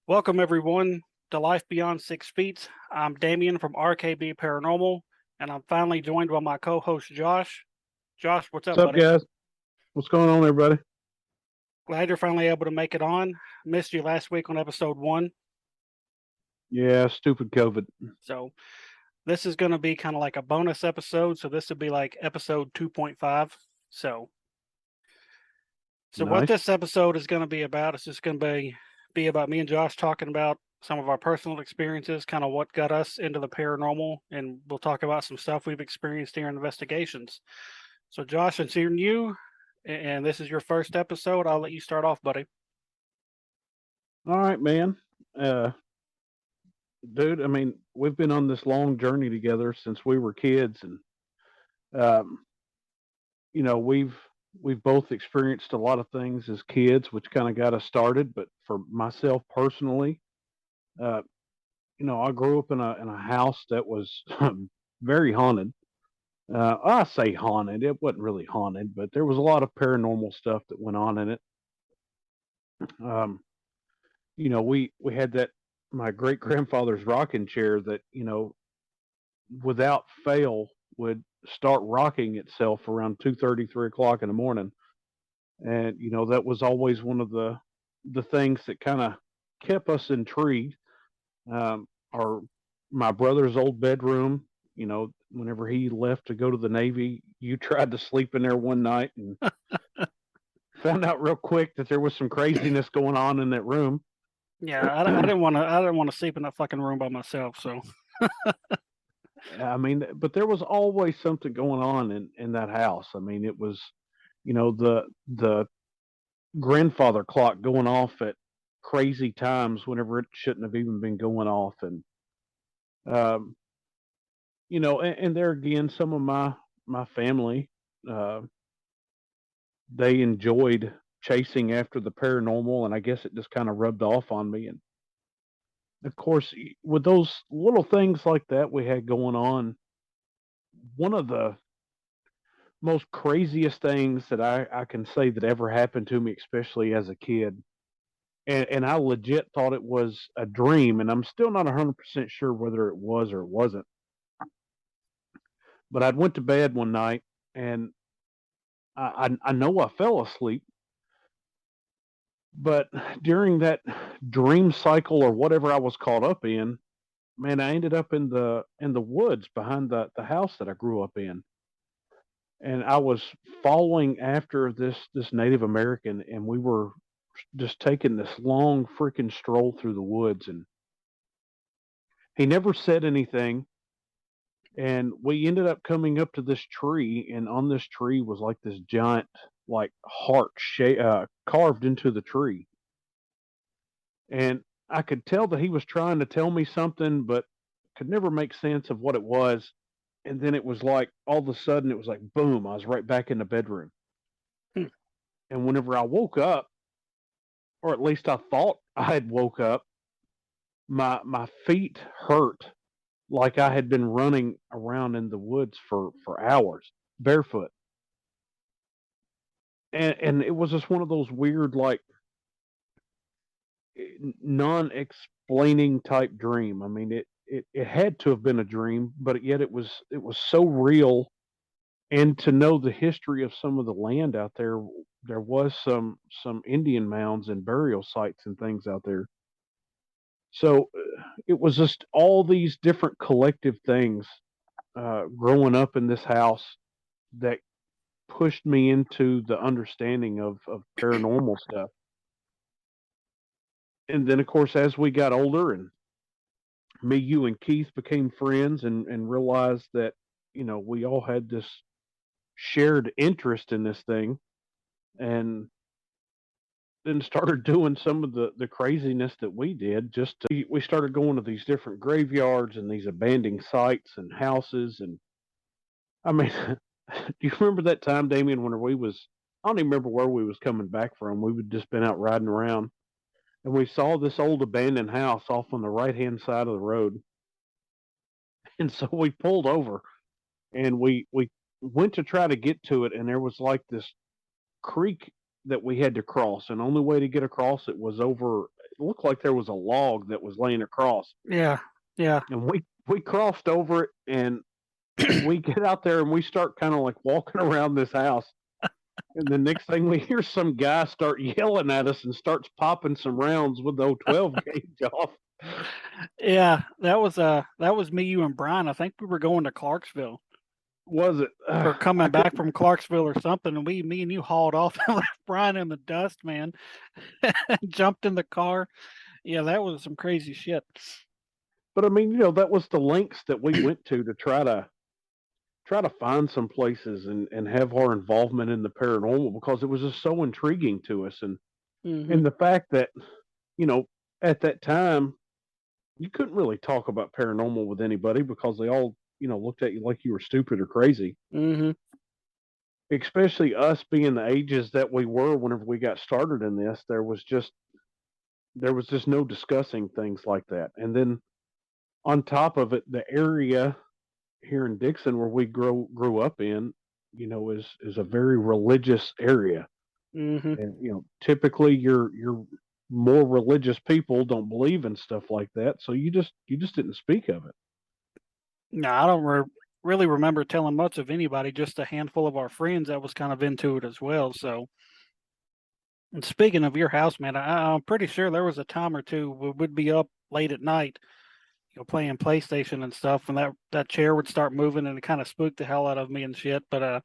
Welcome, everyone, to Life Beyond 6 Feet. I'm Damion from RKB Paranormal, and I'm finally joined by my co host, Josh. Josh, what's up, What's up, buddy? guys? What's going on, everybody? Glad you're finally able to make it on. Missed you last week on episode 1. Yeah, stupid COVID. So, this is going to be kind of like a bonus episode. So, this would be like episode 2.5. So what Nice. this episode is going to be about is just going to be about me and Josh talking about some of our personal experiences, kind of what got us into the paranormal, and we'll talk about some stuff we've experienced during investigations. So, Josh, since you're new and this is your first episode, I'll let you start off, buddy. All right, man. Uh, Dude, I mean, we've been on this long journey together since we were kids, and um, we've both experienced a lot of things as kids, which kind of got us started. But for myself personally, uh, I grew up in a house that was very haunted. I say haunted; it wasn't really haunted, but there was a lot of paranormal stuff that went on in it. Um, we had that my great grandfather's rocking chair that without fail would start rocking itself around 2:30, 3 o'clock in the morning, and that was always one of the things that kind of kept us intrigued. Our My brother's old bedroom, whenever he left to go to the Navy, you tried to sleep in there one night and found out real quick that there was some craziness going on in that room. Yeah, I didn't want to. I didn't want to sleep in that fucking room by myself. So, I mean, but there was always something going on in that house. I mean, it was, the grandfather clock going off at crazy times whenever it shouldn't have even been going off, and um, and there again, some of my family, uh, they enjoyed chasing after the paranormal, and I guess it just kind of rubbed off on me. And of course, with those little things like that we had going on, one of the most craziest things that I can say that ever happened to me, especially as a kid. And I legit thought it was a dream, and I'm still not 100% sure whether it was or it wasn't. But I went to bed one night, and I know I fell asleep, but during that dream cycle or whatever I was caught up in, man, I ended up in the woods behind the house that I grew up in, and I was following after this Native American, and we were just taking this long freaking stroll through the woods, and he never said anything. And we ended up coming up to this tree, and on this tree was like this giant, like heart carved into the tree. And I could tell that he was trying to tell me something, but could never make sense of what it was. And then it was like all of a sudden, it was like boom! I was right back in the bedroom. hmm, And whenever I woke up, or at least I thought I had woke up, my feet hurt like I had been running around in the woods for hours barefoot. And it was just one of those weird, like, non-explaining type dream. I mean, it had to have been a dream, but yet it was so real. And to know the history of some of the land out there, there was some Indian mounds and burial sites and things out there. So it was just all these different collective things growing up in this house that pushed me into the understanding of paranormal stuff. And then, of course, as we got older, and me, you, and Keith became friends, and realized that we all had this shared interest in this thing, and then started doing some of the craziness that we did. We started going to these different graveyards and these abandoned sites and houses, and I mean, do you remember that time, Damien, when we was? I don't even remember where we was coming back from. We would just been out riding around, and we saw this old abandoned house off on the right hand side of the road, and so we pulled over, and we went to try to get to it, and there was like this creek that we had to cross, and the only way to get across it was over. looked like there was a log that was laying across, Yeah. Yeah. and we crossed over it, and we get out there and we start kind of like walking around this house. And the next thing we hear some guy start yelling at us and starts popping some rounds with the old 12 gauge off. Yeah. That was me, you, and Brian. I think we were going to Clarksville Was it? or I coming back couldn't. from Clarksville or something, and me and you hauled off and left Brian in the dust, man. Jumped in the car. Yeah, that was some crazy shit. But I mean, that was the lengths that we went to try to find some places and have our involvement in the paranormal because it was just so intriguing to us, Mhm. and the fact that you know at that time you couldn't really talk about paranormal with anybody because they all looked at you like you were stupid or crazy, Mhm. especially us being the ages that we were whenever we got started in this. There was just no discussing things like that. And then on top of it, the area here in Dixon where we grew up in, is a very religious area. Mhm. And typically your more religious people don't believe in stuff like that, so you just didn't speak of it. No, I don't really remember telling much of anybody, just a handful of our friends that was kind of into it as well. So, and speaking of your house, man, I'm pretty sure there was a time or two we would be up late at night, playing PlayStation and stuff, and that chair would start moving, and it kind of spooked the hell out of me and shit. But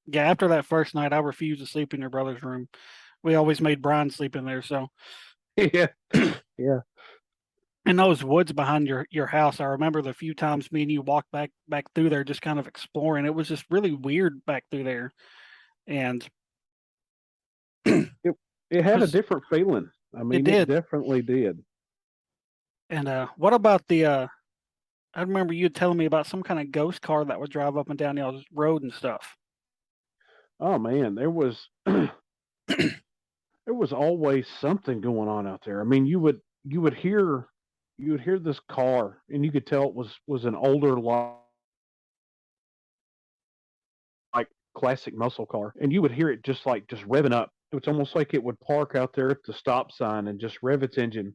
yeah, after that first night, I refused to sleep in your brother's room. We always made Brian sleep in there. So, Yeah, yeah. in those woods behind your house, I remember the few times me and you walked back through there, just kind of exploring. It was just really weird back through there, and It had a because different feeling. I it mean, it did. definitely did. And what about the? I remember you telling me about some kind of ghost car that would drive up and down y'all's road and stuff. Oh man, there was always something going on out there. I mean, you would hear this car, and you could tell it was an older like classic muscle car, and you would hear it just revving up. It's almost like it would park out there at the stop sign and just rev its engine,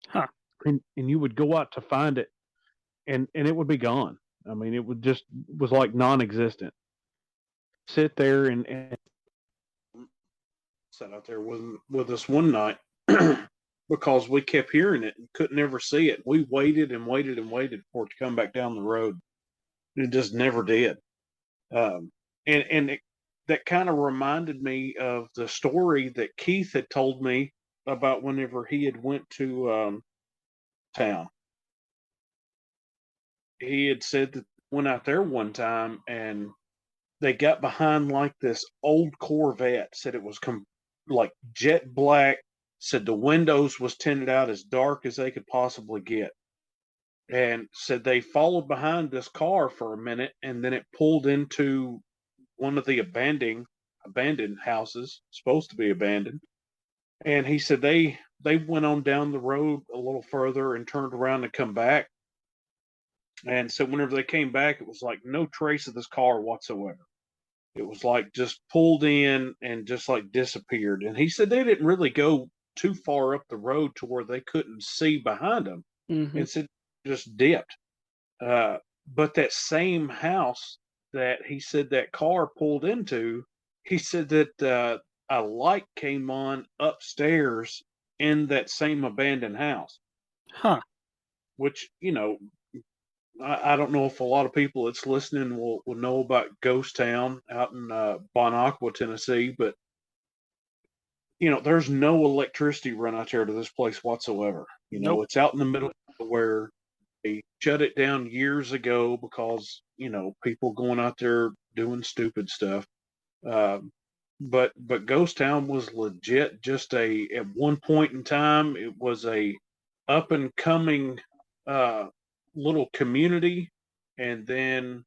Huh. and you would go out to find it, and it would be gone. I mean, it would just was like non-existent. Sit there and sat out there with us one night because we kept hearing it and couldn't ever see it. We waited and waited and waited for it to come back down the road. It just never did. Um, and that kind of reminded me of the story that Keith had told me about whenever he had went to town. He had said that went out there one time and they got behind like this old Corvette. Said it was like jet black. Said the windows was tinted out as dark as they could possibly get, and said they followed behind this car for a minute, and then it pulled into one of the abandoned houses, supposed to be abandoned. And he said they went on down the road a little further and turned around and come back. And so whenever they came back, it was like no trace of this car whatsoever. It was like just pulled in and just like disappeared. And he said they didn't really go too far up the road to where they couldn't see behind them, Hmm. and said just dipped. Uh, but that same house that he said that car pulled into, he said that a light came on upstairs in that same abandoned house, Huh. which, I don't know if a lot of people that's listening will know about Ghost Town out in Bon Aqua, Tennessee, but there's no electricity run out there to this place whatsoever. Nope. It's out in the middle of where they shut it down years ago because people going out there doing stupid stuff. Um, but Ghost Town was legit. Just at one point in time, it was a up and coming uh, little community, and then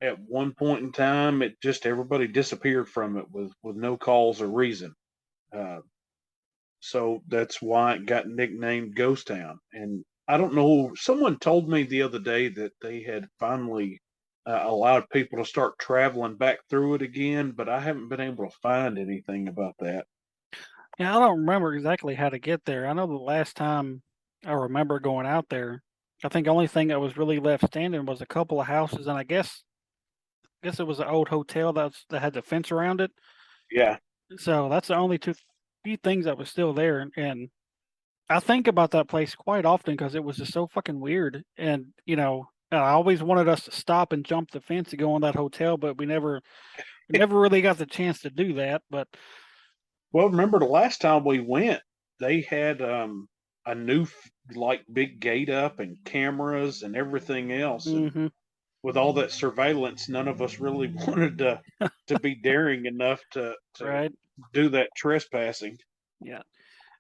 at one point in time, it just everybody disappeared from it with no cause or reason. Uh, so that's why it got nicknamed Ghost Town. And I don't know, someone told me the other day that they had finally allowed people to start traveling back through it again, but I haven't been able to find anything about that. Yeah, I don't remember exactly how to get there. I know the last time I remember going out there, I think the only thing that was really left standing was a couple of houses, and I guess it was an old hotel that had the fence around it. Yeah. So that's the only two few things that was still there, and I think about that place quite often because it was just so fucking weird. And I always wanted us to stop and jump the fence to go in that hotel, but we never really got the chance to do that. But Well, remember the last time we went, they had a new like big gate up and cameras and everything else, and hmm with all that surveillance, none of us really wanted to be daring enough to right, do that trespassing. yeah.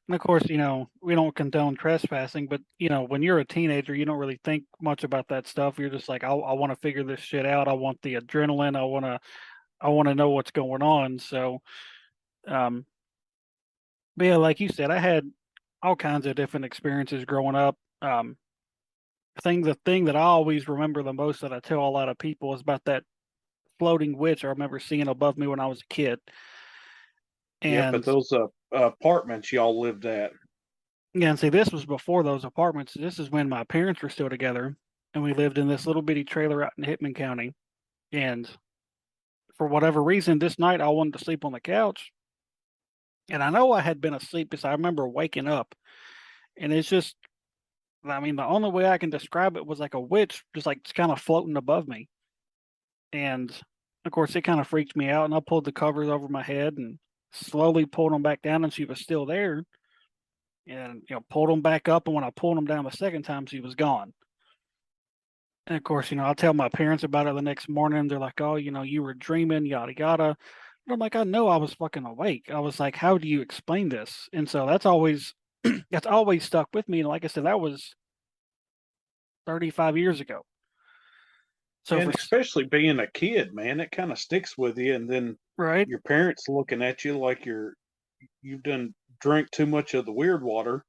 And of course, we don't condone trespassing, but when you're a teenager, you don't really think much about that stuff. You're just like, I want to figure this shit out. I want the adrenaline. I want to know what's going on. So, um, but yeah, like you said, I had all kinds of different experiences growing up. The thing that I always remember the most that I tell a lot of people is about that floating witch I remember seeing above me when I was a kid. Yep, at And those apartments y'all lived at. yeah, and see, this was before those apartments. This is when my parents were still together, and we lived in this little bitty trailer out in Hitman County. And for whatever reason, this night I wanted to sleep on the couch, and I know I had been asleep because I remember waking up, and it's just, I mean, the only way I can describe it was like a witch just like kind of floating above me. And of course, it kind of freaked me out, and I pulled the covers over my head and slowly pulled them back down, and she was still there. And pulled them back up, and when I pulled them down the second time, she was gone. And of course, I tell my parents about it the next morning. They're like, "Oh, you were dreaming, yada yada." And I'm like, "I know I was fucking awake." I was like, "How do you explain this?" And so that's always that's always stuck with me. And like I said, that was 35 years ago. So And especially being a kid, man, it kind of sticks with you. And then right, your parents looking at you like you've done drank too much of the weird water.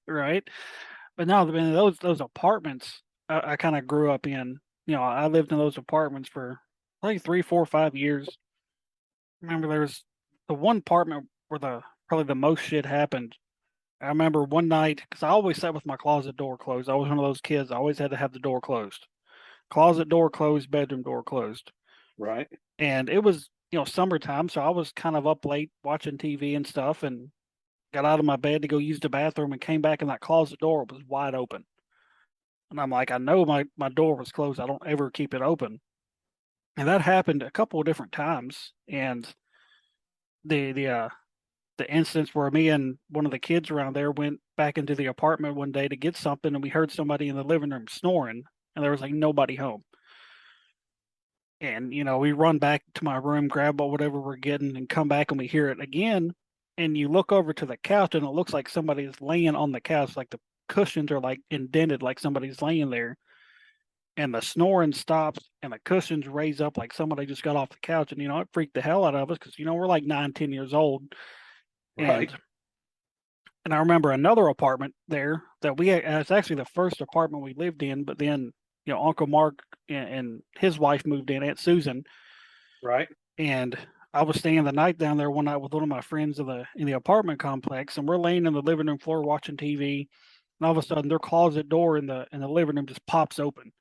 right. But no, I mean, those apartments I kind of grew up in. I lived in those apartments for like 3, 4, 5 years. Remember, there was the one apartment where the probably the most shit happened. I remember one night because I always sat with my closet door closed. I was one of those kids. I always had to have the door closed. Closet door closed, bedroom door closed. Right. And it was, summertime, so I was kind of up late watching TV and stuff and got out of my bed to go use the bathroom and came back and that closet door was wide open. And I'm like, I know my door was closed. I don't ever keep it open. And that happened a couple of different times. And the the instance where me and one of the kids around there went back into the apartment one day to get something and we heard somebody in the living room snoring and there was like nobody home. And we run back to my room, grab whatever we're getting, and come back and we hear it again. And you look over to the couch and it looks like somebody's laying on the couch, like the cushions are like indented, like somebody's laying there. And the snoring stops and the cushions raise up like somebody just got off the couch. And it freaked the hell out of us because we're like 9, 10 years old. Right. And I remember another apartment there that it's actually the first apartment we lived in, but then, Uncle Mark and his wife moved in, Aunt Susan, Right. and I was staying the night down there one night with one of my friends in the apartment complex, and we're laying in the living room floor watching TV, and all of a sudden their closet door in the living room just pops open,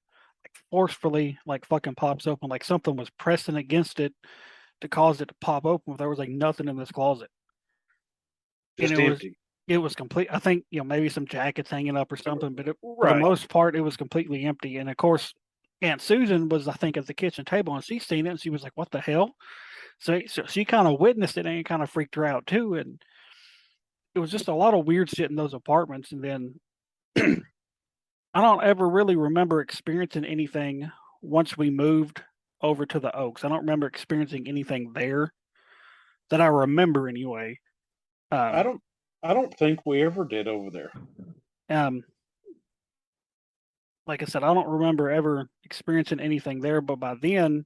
like forcefully, like fucking pops open, like something was pressing against it to cause it to pop open. But there was like nothing in this closet, and Just empty. it was complete. I think maybe some jackets hanging up or something, but for the Right. most part, it was completely empty. And of course, Aunt Susan was, I think, at the kitchen table, and she seen it, and she was like, "What the hell?" So she kind of witnessed it, and it kind of freaked her out too. And it was just a lot of weird shit in those apartments. And then I don't ever really remember experiencing anything once we moved over to the Oaks. I don't remember experiencing anything there that I remember anyway. I Um, don't I don't think we ever did over there. um, like I said, I don't remember ever experiencing anything there, but by then,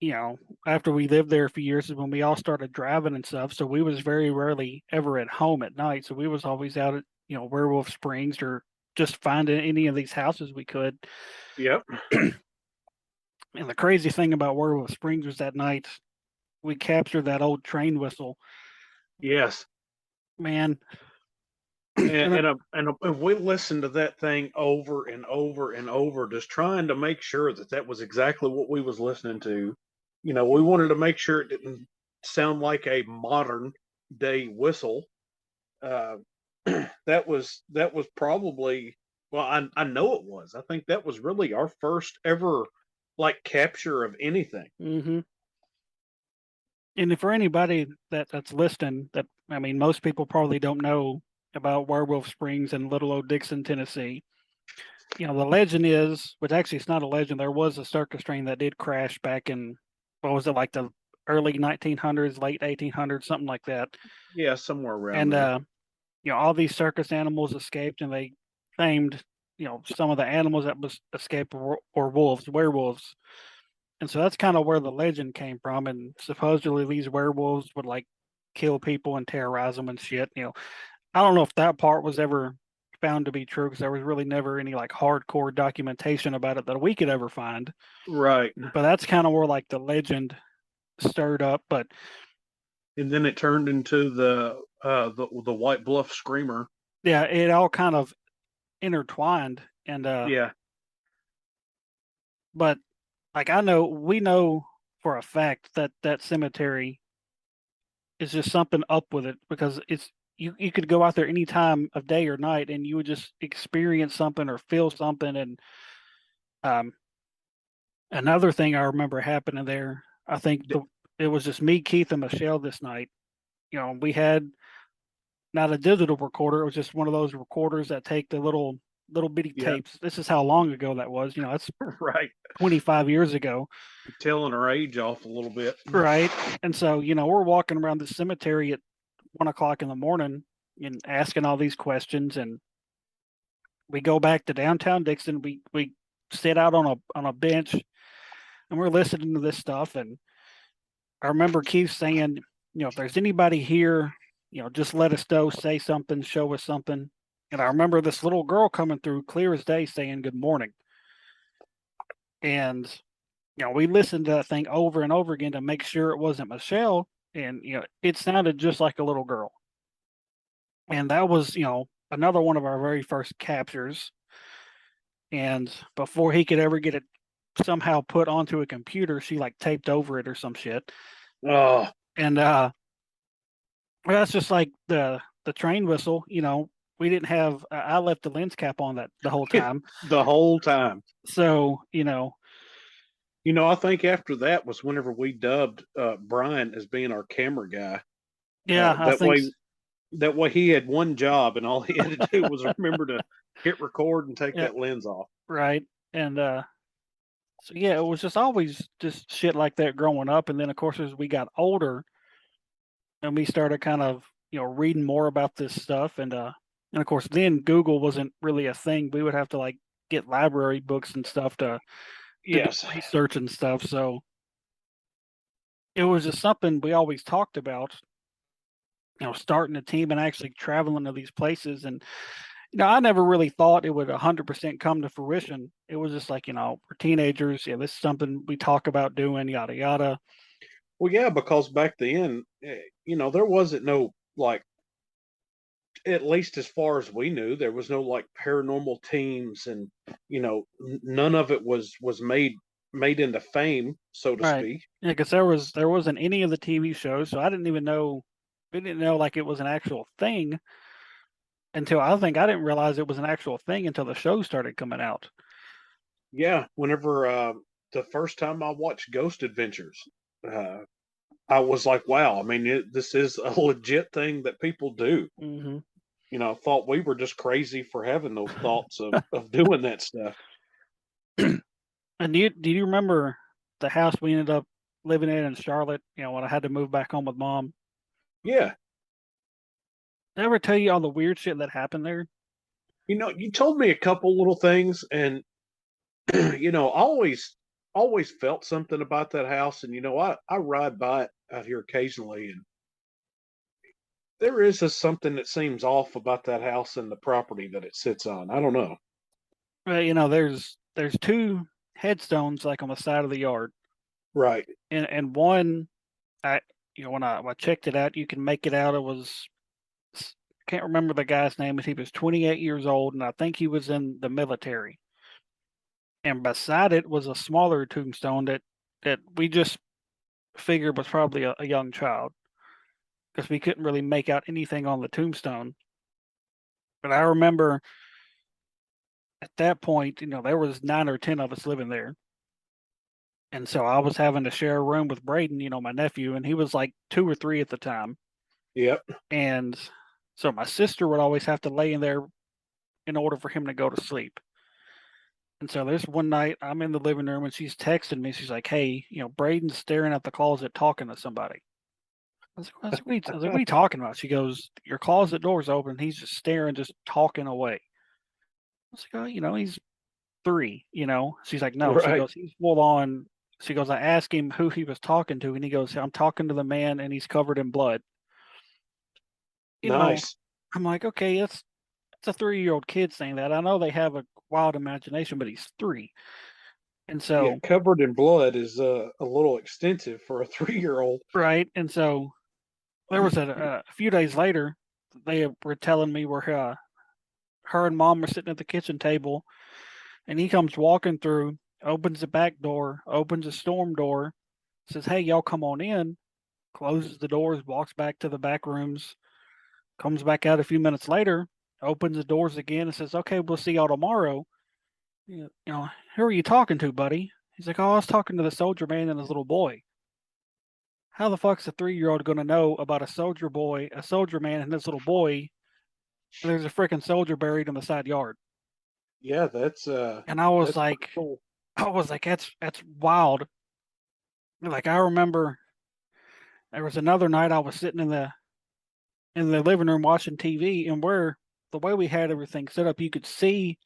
you know, after we lived there a few years is when we all started driving and stuff. So we was very rarely ever at home at night. So we was always out at, Werewolf Springs or just finding any of these houses we could. Yep. And the crazy thing about Werewolf Springs was that night we captured that old train whistle Yes. Man. And And and, uh, and we listened to that thing over and over and over, just trying to make sure that that was exactly what we was listening to. We wanted to make sure it didn't sound like a modern day whistle. Uh, that was probably, well, I know it was. I think that was really our first ever like capture of anything. hmm and for anybody that's listening, that I mean, most people probably don't know about Werewolf Springs in Little Old Dixon, Tennessee. The legend is, which actually it's not a legend. There was a circus train that did crash back in, what was it, like the early 1900s, late 1800s, something like that. Yeah, somewhere around And there. all these circus animals escaped, and they claimed, some of the animals that was escaped were wolves, werewolves. And so that's kind of where the legend came from. And supposedly these werewolves would like kill people and terrorize them and shit. I don't know if that part was ever found to be true because there was really never any like hardcore documentation about it that we could ever find. Right. But that's kind of where like the legend stirred up. But And then it turned into the White Bluff Screamer. yeah, it all kind of intertwined. And Yeah. but like we know for a fact that that cemetery is just something up with it because you could go out there any time of day or night and you would just experience something or feel something. And um another thing I remember happening there, I think it was just me, Keith, and Michelle this night. We had not a digital recorder; it was just one of those recorders that take the little bitty Yeah. tapes. This is how long ago that was. That's Right. 25 years ago, Telling her age off a little bit. right? And so we're walking around the cemetery at 1 o'clock in the morning and asking all these questions, and we go back to downtown Dixon. We sit out on a bench and we're listening to this stuff. And I remember Keith saying, if there's anybody here, just let us know, say something, show us something. And I remember this little girl coming through clear as day saying good morning. And, we listened to that thing over and over again to make sure it wasn't Michelle. And, it sounded just like a little girl. And that was, another one of our very first captures. And before he could ever get it somehow put onto a computer, she like taped over it or some shit. Oh, And that's just like the train whistle. We didn't have. I left the lens cap on that the whole time. the whole time. So I think after that was whenever we dubbed Brian as being our camera guy. yeah, I That think way he had one job and all he had to do was remember to hit record and take yeah, that lens off. right. And so yeah, it was just always just shit like that growing up. And then of course as we got older and we started kind of reading more about this stuff, and of course then Google wasn't really a thing. We would have to like get library books and stuff to do Yes. research and stuff. So it was just something we always talked about, starting a team and actually traveling to these places. And, I never really thought it would 100% come to fruition. It was just like, we're teenagers. Yeah, this is something we talk about doing, yada, yada. Well, yeah, because back then, there wasn't no like, at least as far as we knew, there was no like paranormal teams, and none of it was made into fame, so to Right. speak. Yeah, because there wasn't any of the TV shows, so I didn't even know. We didn't know like it was an actual thing until I think I didn't realize it was an actual thing until the show started coming out. Yeah, whenever the first time I watched Ghost Adventures, uh, I was like, wow, I mean, this is a legit thing that people do. hmm I thought we were just crazy for having those thoughts of doing that stuff. And do you remember the house we ended up living in Charlotte? When I had to move back home with mom. Yeah. Did I ever tell you all the weird shit that happened there? You told me a couple little things, and I always felt something about that house, and I ride by it out here occasionally, and there is just something that seems off about that house and the property that it sits on. I don't know. Well, there's two headstones like on the side of the yard, Right. and one I when I checked it out, you can make it out. It was can't remember the guy's name, but he was 28 years old, and I think he was in the military. And beside it was a smaller tombstone that we just figured was probably a young child because we couldn't really make out anything on the tombstone. But I remember at that point, there was 9 or 10 of us living there. And so I was having to share a room with Braden, my nephew, and he was like 2 or 3 at the time. Yep. And so my sister would always have to lay in there in order for him to go to sleep. And so there's one night I'm in the living room and she's texting me. She's like, "Hey, Braden's staring at the closet talking to somebody." What are you talking about? She goes, "Your closet door's open. He's just staring, just talking away." I was like, "Oh, he's 3, She's like, "No." She Right. goes, "He's full on." She goes, "I asked him who he was talking to, and he goes, I'm talking to the man, and he's covered in blood." You know, Nice. I'm like, okay, it's a 3-year-old kid saying that. I know they have a wild imagination, but he's 3. And Yeah, so, covered in blood is a little extensive for a 3-year-old. right. And so there was a few days later, they were telling me where her and mom were sitting at the kitchen table, and he comes walking through, opens the back door, opens the storm door, says, "Hey, y'all come on in," closes the doors, walks back to the back rooms, comes back out a few minutes later, opens the doors again, and says, "Okay, we'll see y'all tomorrow." Who are you talking to, buddy? He's like, "Oh, I was talking to the soldier man and his little boy." How the fuck's a 3-year-old going to know about a soldier boy, a soldier man, and his little boy? And there's a freaking soldier buried in the side yard. Yeah, And I was that's pretty like, cool. that's wild. Like I remember there was another night I was sitting in the living room watching TV, and where the way we had everything set up, you could see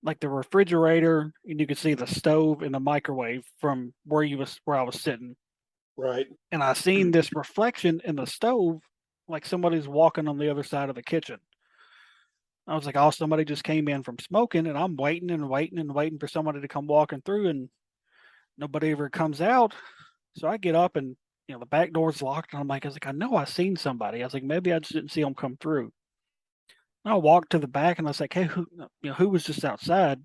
like the refrigerator, and you could see the stove and the microwave from where I was sitting. Right. And I seen this reflection in the stove, like somebody's walking on the other side of the kitchen. I was like, "Oh, somebody just came in from smoking," and I'm waiting and waiting and waiting for somebody to come walking through, and nobody ever comes out. So I get up and the back door's locked, and I was like, "I know I seen somebody." I was like, "Maybe I just didn't see them come through." And I walked to the back, and I was like, "Hey, who was just outside?"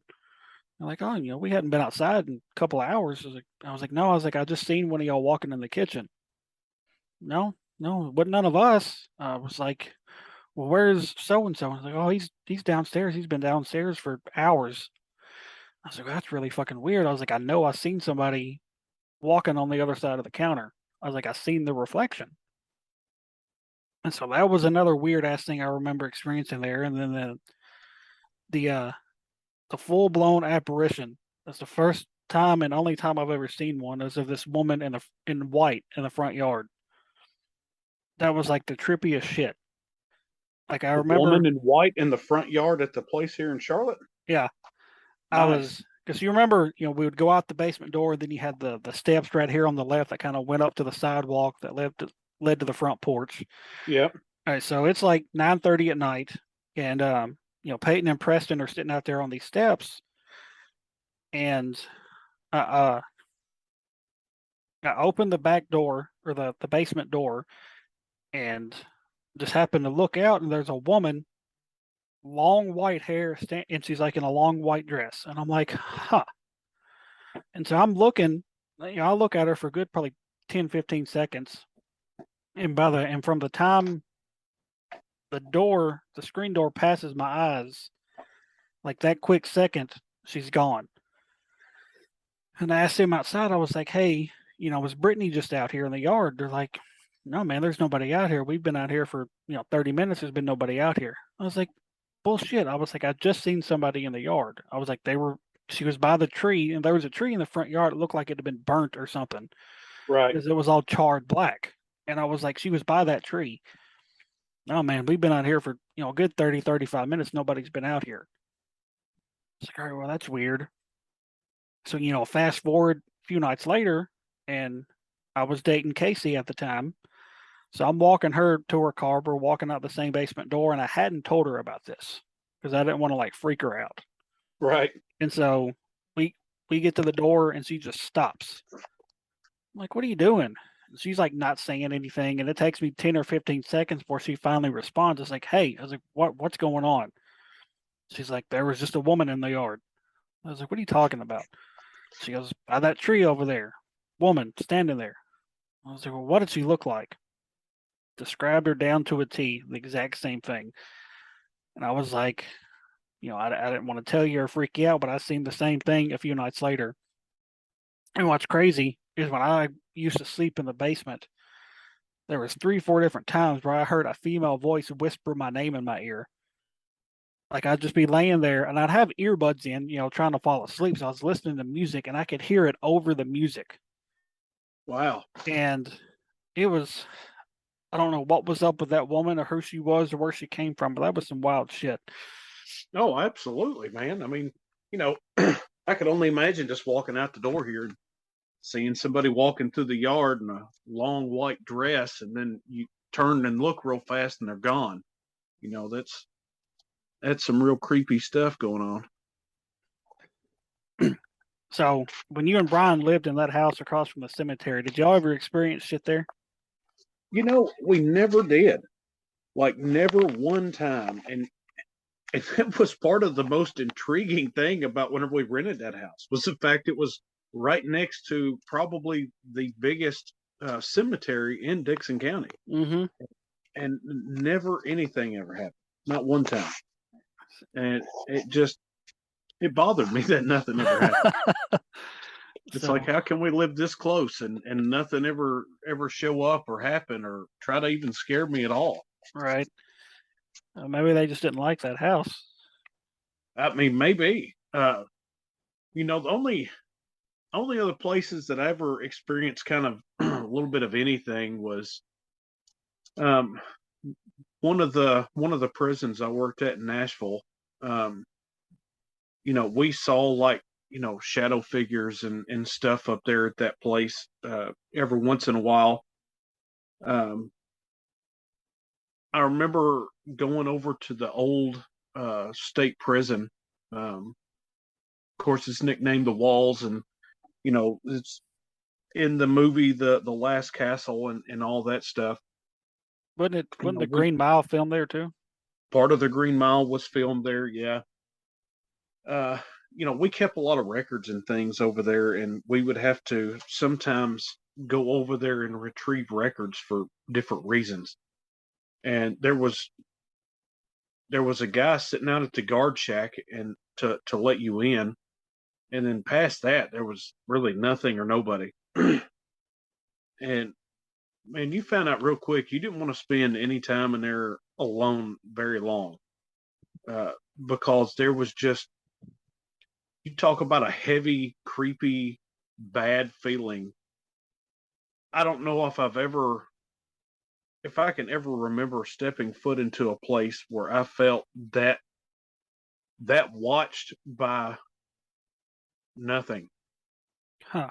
They're like, "Oh, we hadn't been outside in a couple of hours." I was like, "No," I was like, "I just seen one of y'all walking in the kitchen." No, no, but none of us. I was like, "Well, where's so and so?" I was like, "Oh, he's downstairs. He's been downstairs for hours." I was like, "That's really fucking weird." I was like, "I know I seen somebody walking on the other side of the counter." I was like, "I seen the reflection." And so that was another weird ass thing I remember experiencing there. And then the uh the full blown apparition. That's the first time and only time I've ever seen one is of this woman in white in the front yard. That was like the trippiest shit. Like I The remember, woman in white in the front yard at the place here in Charlotte? yeah, I Nice. was because you remember, we would go out the basement door, and then you had the steps right here on the left that kind of went up to the sidewalk that led to the front porch. Yep. All right, so it's like 9:30 at night, and Peyton and Preston are sitting out there on these steps, and uh, uh I opened the back door or the basement door and just happened to look out, and there's a woman, long white hair, and she's like in a long white dress, and I'm like, huh. And so I'm looking, I look at her for a good probably 10, 15 seconds, and from the time the screen door passes my eyes, like that quick second, she's gone. And I asked him outside, I was like, "Hey, was Brittany just out here in the yard?" They're like, "No, man, there's nobody out here. We've been out here for, 30 minutes. There's been nobody out here." I was like, "Bullshit." I was like, "I just seen somebody in the yard." I was like, she was by the tree, and there was a tree in the front yard. It looked like it had been burnt or something Right. because it was all charred black. And I was like, "She was by that tree." "No, man, we've been out here for, a good 30, 35 minutes. Nobody's been out here." It's like, "All right, well, that's weird." So, fast forward a few nights later, and I was dating Casey at the time. So I'm walking her to her car. We're walking out the same basement door, and I hadn't told her about this because I didn't want to like freak her out. Right. And so we we get to the door, and she just stops. I'm like, "What are you doing?" She's like not saying anything, and it takes me 10 or 15 seconds before she finally responds. It's like, hey, I was like, what's going on? She's like, there was just a woman in the yard. I was like, what are you talking about? She goes, by that tree over there, woman standing there. I was like, well, what did she look like? Described her down to a T, the exact same thing. And I was like, I didn't want to tell you or freak you out, but I seen the same thing a few nights later. And what's crazy is when I used to sleep in the basement, there was 3, 4 different times where I heard a female voice whisper my name in my ear. Like I'd just be laying there and I'd have earbuds in, trying to fall asleep. So I was listening to music and I could hear it over the music. Wow. And it was, I don't know what was up with that woman or who she was or where she came from, but that was some wild shit. Oh, absolutely, man. I mean, you know, I could only imagine just walking out the door here and seeing somebody walking through the yard in a long white dress, and then you turn and look real fast and they're gone. That's some real creepy stuff going on. So when you and Brian lived in that house across from the cemetery, did y'all ever experience shit there? We never did. Like never one time. And that was part of the most intriguing thing about whenever we rented that house was the fact it was right next to probably the biggest cemetery in Dixon County, Mm-hmm. and never anything ever happened, not one time. And it bothered me that nothing ever happened. It's So like, how can we live this close and nothing ever show up or happen or try to even scare me at all? right. Maybe they just didn't like that house. I mean, maybe. The only other places that I ever experienced kind of a little bit of anything was um, one of the prisons I worked at in Nashville. Um, we saw like shadow figures and stuff up there at that place every once in a while. Um, I remember going over to the old state prison. Of course, it's nicknamed the Walls, and it's in the movie the Last Castle and all that stuff. Wasn't the We Green Mile filmed there too? part of the Green Mile was filmed there. Yeah. Uh, we kept a lot of records and things over there, and we would have to sometimes go over there and retrieve records for different reasons. And there was a guy sitting out at the guard shack and to let you in, and then past that there was really nothing or nobody. And man, you found out real quick you didn't want to spend any time in there alone very long, uh, because there was just, you talk about a heavy, creepy, bad feeling. I don't know if I can ever remember stepping foot into a place where I felt that watched by nothing. Huh.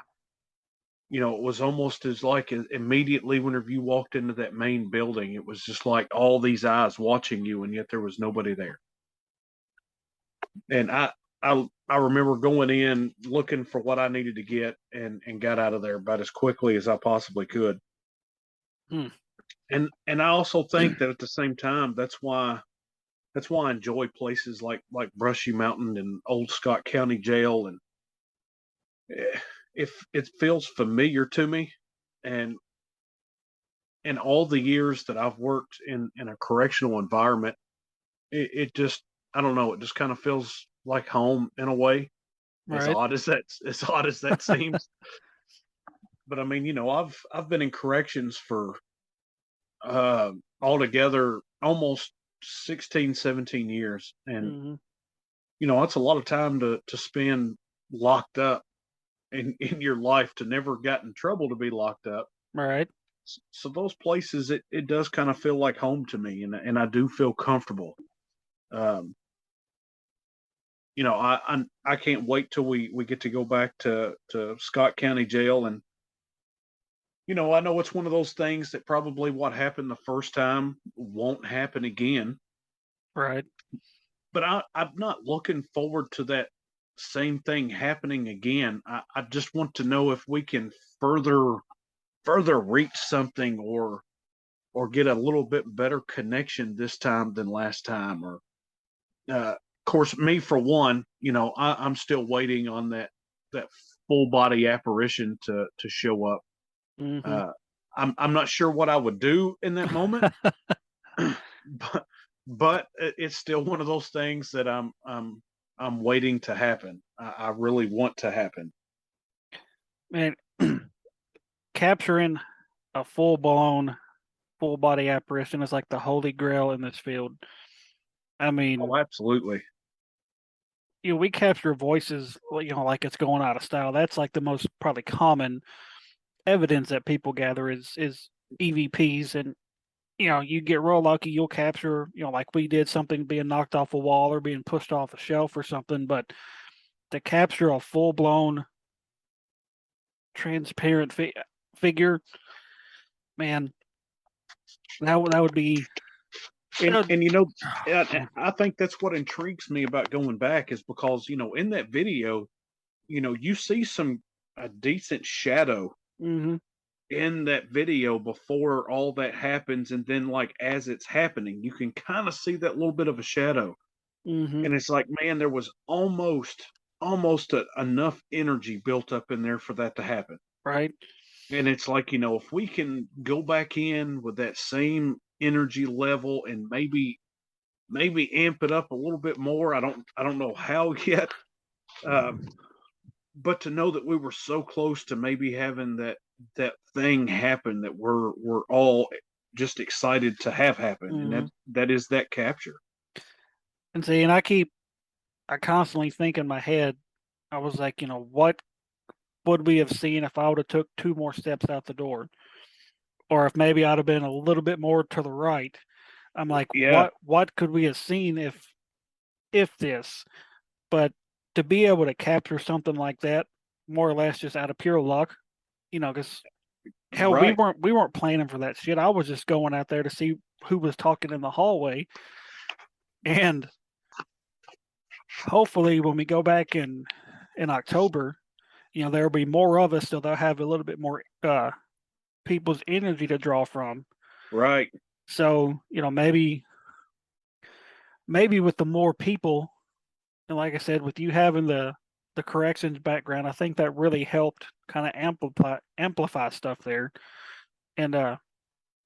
It was almost as like immediately whenever you walked into that main building, it was just like all these eyes watching you, and yet there was nobody there. And I remember going in looking for what I needed to get and got out of there about as quickly as I possibly could. Hmm. And I also think that at the same time, that's why I enjoy places like Brushy Mountain and Old Scott County Jail, and if it feels familiar to me, and in all the years that I've worked in a correctional environment, it just, I don't know, it just kind of feels like home in a way. Right. As odd as that seems. But I mean, I've been in corrections for altogether almost 16, 17 years. And Mm-hmm. that's a lot of time to spend locked up in your life, to never get in trouble to be locked up. Right. So those places, it does kind of feel like home to me, and I do feel comfortable. Um, I can't wait till we get to go back to Scott County Jail. And I know it's one of those things that probably what happened the first time won't happen again. Right. But I'm not looking forward to that same thing happening again. I just want to know if we can further further reach something or get a little bit better connection this time than last time. Or of course, me for one, I'm still waiting on that full body apparition to show up. Hmm. Uh, I'm not sure what I would do in that moment, but it's still one of those things that I'm waiting to happen. I really want to happen. Man, capturing a full blown, full body apparition is like the holy grail in this field. I Oh, mean, absolutely. we capture voices, like it's going out of style. That's like the most probably common evidence that people gather is EVPs, and you get real lucky, you'll capture, like we did, something being knocked off a wall or being pushed off a shelf or something. But to capture a full blown transparent figure, man, that would be. And Uh, I think that's what intrigues me about going back is because in that video, you see some a decent shadow mm-hmm, in that video before all that happens, and then like as it's happening, you can kind of see that little bit of a shadow, mm-hmm, and it's like, man, there was almost enough energy built up in there for that to happen. right. And it's like, if we can go back in with that same energy level and maybe amp it up a little bit more. I don't know how yet, um, but to know that we were so close to maybe having that thing happen that we're all just excited to have happen, and Mm-hmm. that is that capture. And see, and I constantly think in my head, I was like, what would we have seen if I would have took two more steps out the door, or if maybe I'd have been a little bit more to the right. I'm like, Yeah, what could we have seen if this? But to be able to capture something like that, more or less just out of pure luck, because hell, we right, weren't planning for that shit. I was just going out there to see who was talking in the hallway, and hopefully when we go back in October, there'll be more of us, so they'll have a little bit more people's energy to draw from. right, So maybe with the more people, and like I said, with you having the corrections background, I think that really helped kind of amplify stuff there. And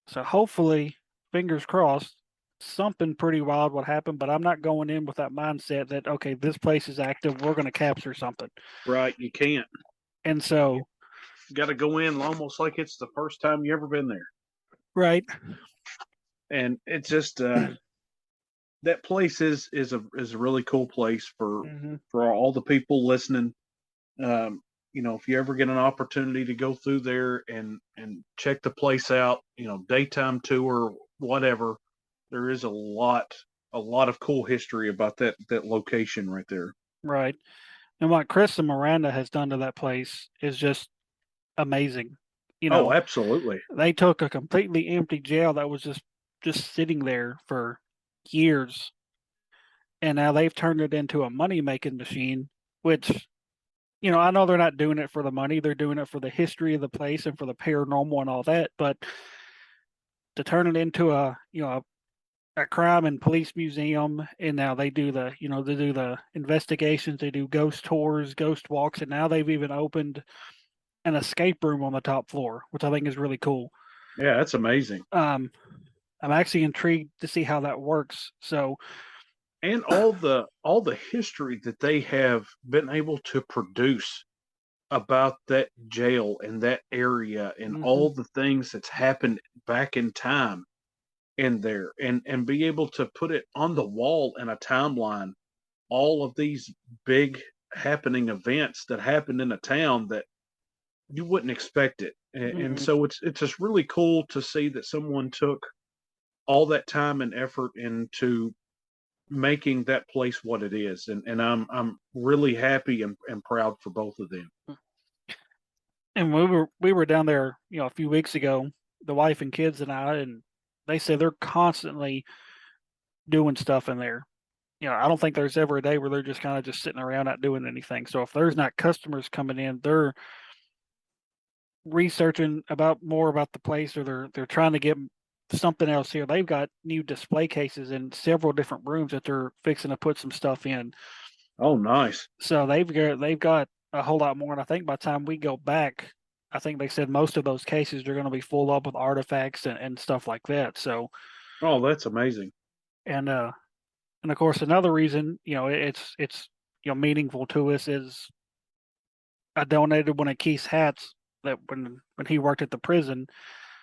so hopefully, fingers crossed, something pretty wild would happen. But I'm not going in with that mindset that, okay, this place is active, we're going to capture something. right. You can't. And You so, got to go in almost like it's the first time you ever been there, right. and it's just that place is a really cool place Hmm. for all the people listening. If you ever get an opportunity to go through there and check the place out, daytime tour, whatever, there is a lot of cool history about that location right there. Right. And what Chris and Miranda has done to that place is just amazing. You Oh, know, absolutely. they took a completely empty jail that was just sitting there for years, and now they've turned it into a money making machine, which, I know they're not doing it for the money, they're doing it for the history of the place and for the paranormal and all that, but to turn it into a crime and police museum, and now they do the investigations, they do ghost tours, ghost walks, and now they've even opened an escape room on the top floor, which I think is really cool. Yeah, that's amazing. Um, I'm actually intrigued to see how that works. So, And all the history that they have been able to produce about that jail and that area and hmm, all the things that's happened back in time in there, and be able to put it on the wall in a timeline, all of these big happening events that happened in a town that you wouldn't expect it. And hmm, so it's just really cool to see that someone took all that time and effort into making that place what it is. And I'm really happy and proud for both of them. and we were down there, a few weeks ago, the wife and kids and I, and they said they're constantly doing stuff in there. I don't think there's ever a day where they're just kind of just sitting around not doing anything. So if there's not customers coming in, researching about more about the place, or they're trying to get something else here. They've got new display cases in several different rooms that they're fixing to put some stuff in. Oh, nice. So they've got a whole lot more. And I think by the time we go back, I think they said most of those cases are going to be full up with artifacts and stuff like that. So Oh, that's amazing. and uh and of course another reason, it's meaningful to us is I donated one of Keith's hats that when he worked at the prison.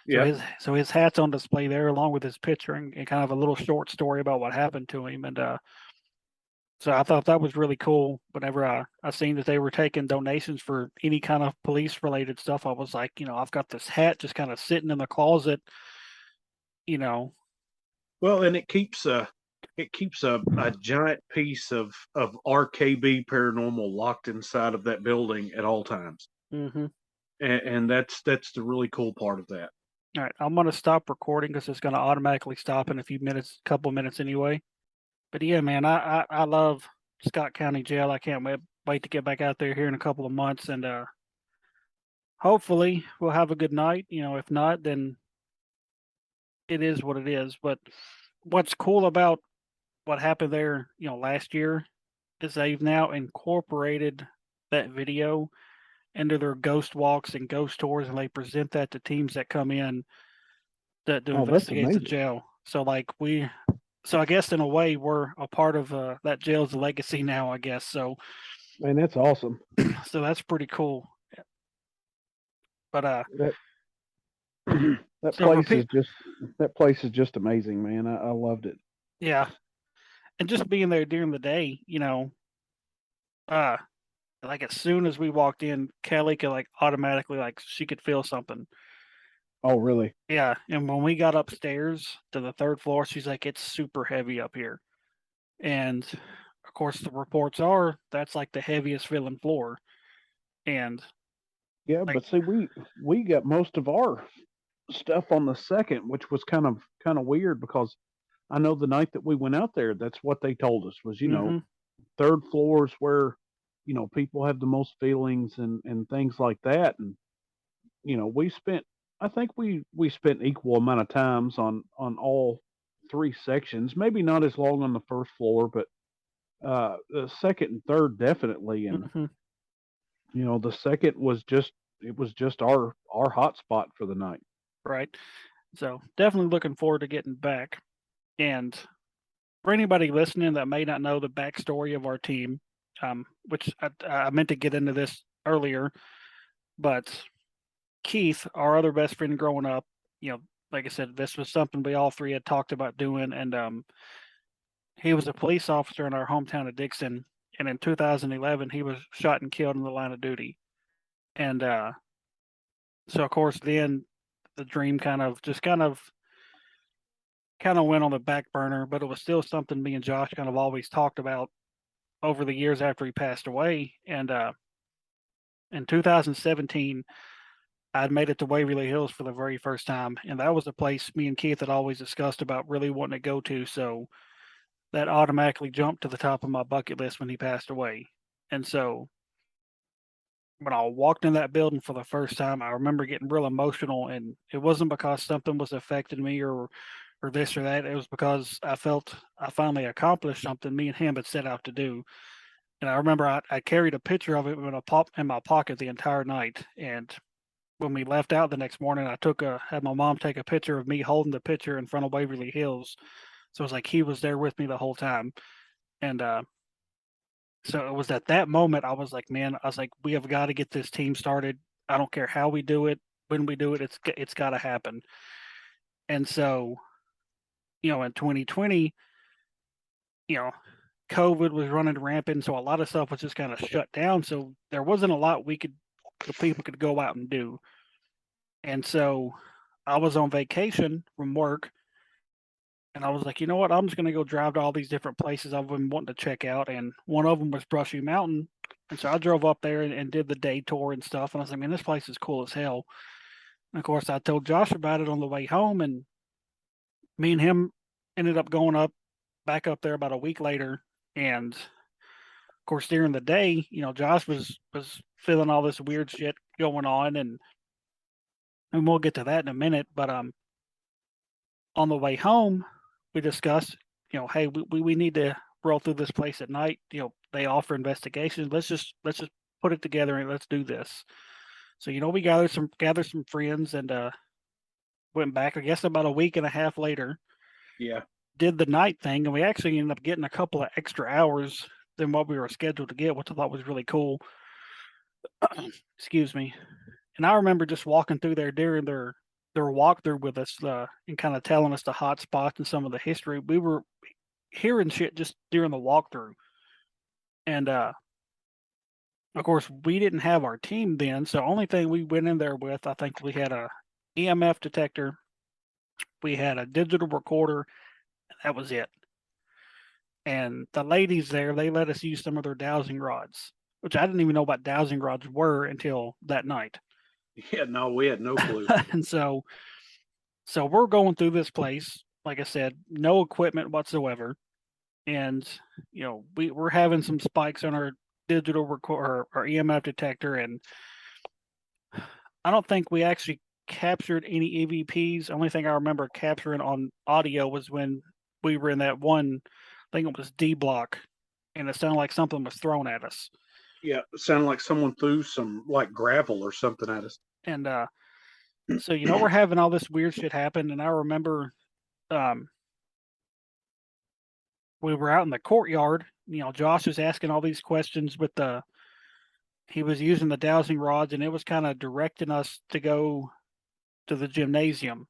So Yeah. his hat's on display there along with his picture and kind of a little short story about what happened to him. And so I thought that was really cool. Whenever I seen that they were taking donations for any kind of police related stuff, I was like, I've got this hat just kind of sitting in the closet, you know. Well, and it keeps a giant piece of RKB Paranormal locked inside of that building at all times, Hmm. and that's the really cool part of that. All right, I'm gonna stop recording because it's gonna automatically stop in a few minutes, couple minutes anyway. But yeah, man, I love Scott County Jail. I can't wait to get back out there here in a couple of months, and hopefully we'll have a good night. If not, then it is what it is. But what's cool about what happened there, last year is they've now incorporated that video into their ghost walks and ghost tours, and they present that to teams that come in that to Oh, that's investigate the amazing. jail. So I guess in a way we're a part of that jail's legacy now. I guess so. Man, that's awesome. So that's pretty cool. But That that so for place is people, just that place is just amazing, man. I loved it. yeah, and just being there during the day, uh, like as soon as we walked in, Kelly could like automatically like she could feel something. Oh, really? Yeah, and when we got upstairs to the third floor, she's like, "It's super heavy up here." And of course, the reports are that's like the heaviest feeling floor. And Yeah, like, but see, we got most of our stuff on the second, which was kind of weird because I know the night that we went out there, that's what they told us was, mm-hmm, third floor is where, people have the most feelings and things like that. And, we spent I think we spent equal amount of times on all three sections, maybe not as long on the first floor, but the second and third definitely. And, mm-hmm, the second was just our hot spot for the night. right. So definitely looking forward to getting back. And for anybody listening that may not know the backstory of our team, which I meant to get into this earlier, but Keith, our other best friend growing up, you know, like I said, this was something we all three had talked about doing, and he was a police officer in our hometown of Dixon, and in 2011 he was shot and killed in the line of duty, and so of course then the dream kind of went on the back burner, but it was still something me and Josh kind of always talked about over the years after he passed away, and in 2017 I'd made it to Waverly Hills for the very first time, and that was a place me and Keith had always discussed about really wanting to go to. So that automatically jumped to the top of my bucket list when he passed away. And so when I walked in that building for the first time, I remember getting real emotional, and it wasn't because something was affecting me or this or that. It was because I felt I finally accomplished something me and him had set out to do. And I remember I carried a picture of it in my pocket the entire night. And when we left out the next morning, had my mom take a picture of me holding the picture in front of Waverly Hills. So it was like he was there with me the whole time. And so it was at that moment I was like, man, I was like, we have got to get this team started. I don't care how we do it, when we do it, it's got to happen. And so, in 2020, you know, COVID was running rampant, so a lot of stuff was just kind of shut down. So there wasn't a lot the people could go out and do. And so I was on vacation from work, and I was like, you know what? I'm just going to go drive to all these different places I've been wanting to check out. And one of them was Brushy Mountain. And so I drove up there and did the day tour and stuff. And I was like, man, this place is cool as hell. And of course, I told Josh about it on the way home. And me and him ended up going back up there about a week later. And of course, during the day, Josh was feeling all this weird shit going on. And and we'll get to that in a minute. But on the way home, we discussed, hey, we need to roll through this place at night. They offer investigations. Let's just put it together and let's do this. So we gathered some friends and went back. I guess about a week and a half later, Yeah. did the night thing, and we actually ended up getting a couple of extra hours than what we were scheduled to get, which I thought was really cool. Excuse me. And I remember just walking through there during their walkthrough with us, and kind of telling us the hot spots and some of the history. We were hearing shit just during the walkthrough, and of course, we didn't have our team then, so only thing we went in there with, I think we had a EMF detector, we had a digital recorder, and that was it. And the ladies there, they let us use some of their dowsing rods, which I didn't even know what dowsing rods were until that night. Yeah, no, we had no clue. And so we're going through this place, like I said, no equipment whatsoever. And we're having some spikes on our digital record, our EMF detector, and I don't think we actually captured any EVPs. Only thing I remember capturing on audio was when we were in that one, I think it was D block, and it sounded like something was thrown at us. Yeah, it sounded like someone threw some like gravel or something at us. And so we're having all this weird shit happen, and I remember um, we were out in the courtyard. Josh was asking all these questions with he was using the dowsing rods, and it was kind of directing us to go to the gymnasium.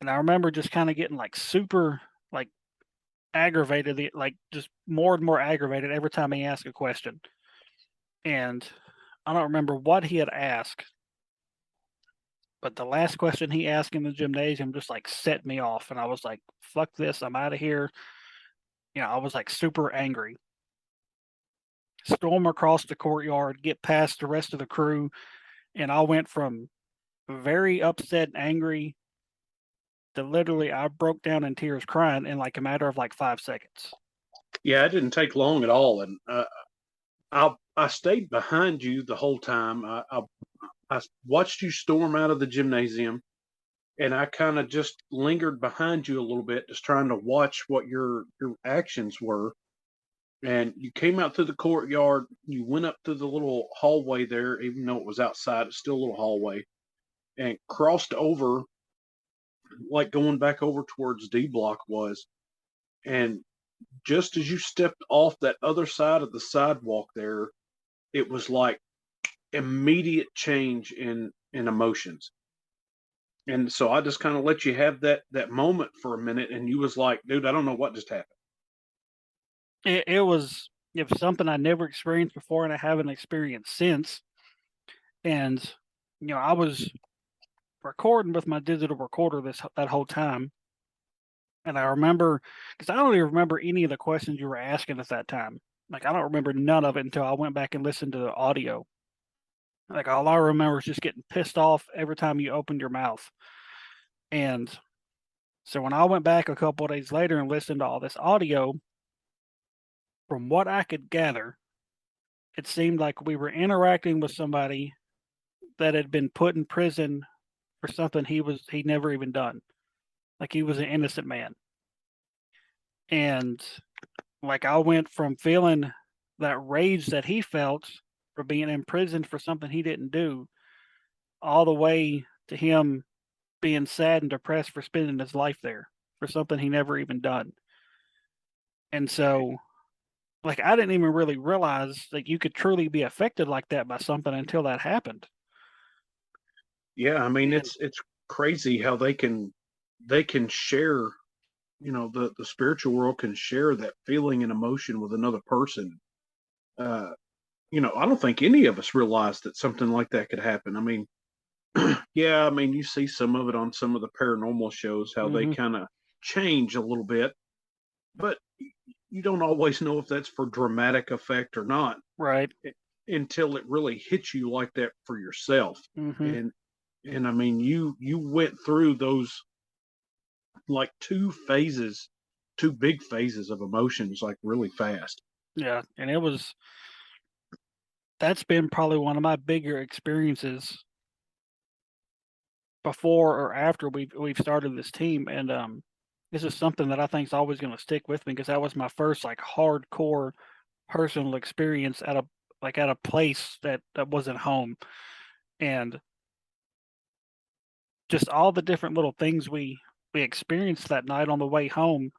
And I remember just kind of getting like super like aggravated, like just more and more aggravated every time he asked a question. And I don't remember what he had asked, but the last question he asked in the gymnasium just like set me off. And I was like, fuck this, I'm out of here. I was like super angry. Storm across the courtyard, get past the rest of the crew. And I went from very upset and angry to literally I broke down in tears crying in like a matter of like 5 seconds. Yeah, it didn't take long at all, and I stayed behind you the whole time. I watched you storm out of the gymnasium, and I kind of just lingered behind you a little bit, just trying to watch what your actions were. And you came out through the courtyard. You went up through the little hallway there, even though it was outside. It's still a little hallway, and crossed over, like going back over towards D Block was. And just as you stepped off that other side of the sidewalk there, it was like immediate change in emotions. And so I just kind of let you have that moment for a minute, and you was like, "Dude, I don't know what just happened." It was something I never experienced before, and I haven't experienced since. And I was recording with my digital recorder that whole time, and I remember because I don't even remember any of the questions you were asking at that time. Like I don't remember none of it until I went back and listened to the audio. Like all I remember is just getting pissed off every time you opened your mouth. And so when I went back a couple of days later and listened to all this audio, from what I could gather, it seemed like we were interacting with somebody that had been put in prison for something he never even done. Like he was an innocent man. And like I went from feeling that rage that he felt for being imprisoned for something he didn't do, all the way to him being sad and depressed for spending his life there for something he never even done. And so like I didn't even really realize that you could truly be affected like that by something until that happened. Yeah, I mean And it's crazy how they can share, the spiritual world can share that feeling and emotion with another person. Uh, I don't think any of us realized that something like that could happen. I mean, yeah, I mean, you see some of it on some of the paranormal shows, how they mhm, kind of change a little bit, but you don't always know if that's for dramatic effect or not right. u- until it really hits you like that for yourself. Mhm. And I mean, you went through those like two big phases of emotions like really fast. Yeah, and that's been probably one of my bigger experiences before or after we've started this team, and this is something that I think is always going to stick with me because that was my first like hardcore personal experience at a at a place that wasn't home, and just all the different little things we experienced that night on the way home.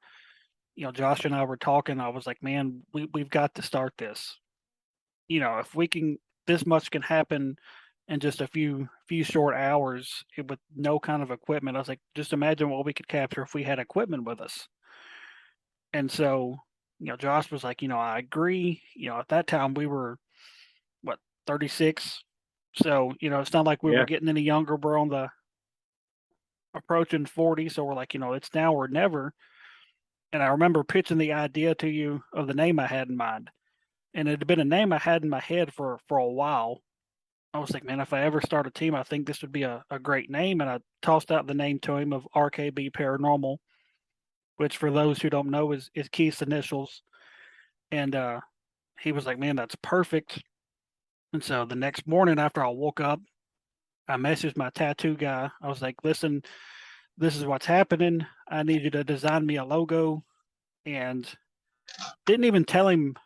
You know, Josh and I were talking. I was like, man, we've got to start this. You know, if we can, this much can happen in just a few short hours with no kind of equipment. I was like, just imagine what we could capture if we had equipment with us. And so, you know, Josh was like, you know, I agree. You know, at that time we were what 36, so you know, it's not like we were Yeah. getting any younger. We're on the approaching 40, so we're like, you know, it's now or never. And I remember pitching the idea to you of the name I had in mind, and it had been a name I had in my head for a while. I was like, man, if I ever start a team, I think this would be a great name. And I tossed out the name to him of RKB Paranormal, which for those who don't know is Keith's initials. And he was like, man, that's perfect. And so the next morning after I woke up, I messaged my tattoo guy. I was like, listen, this is what's happening. I need you to design me a logo. And didn't even tell him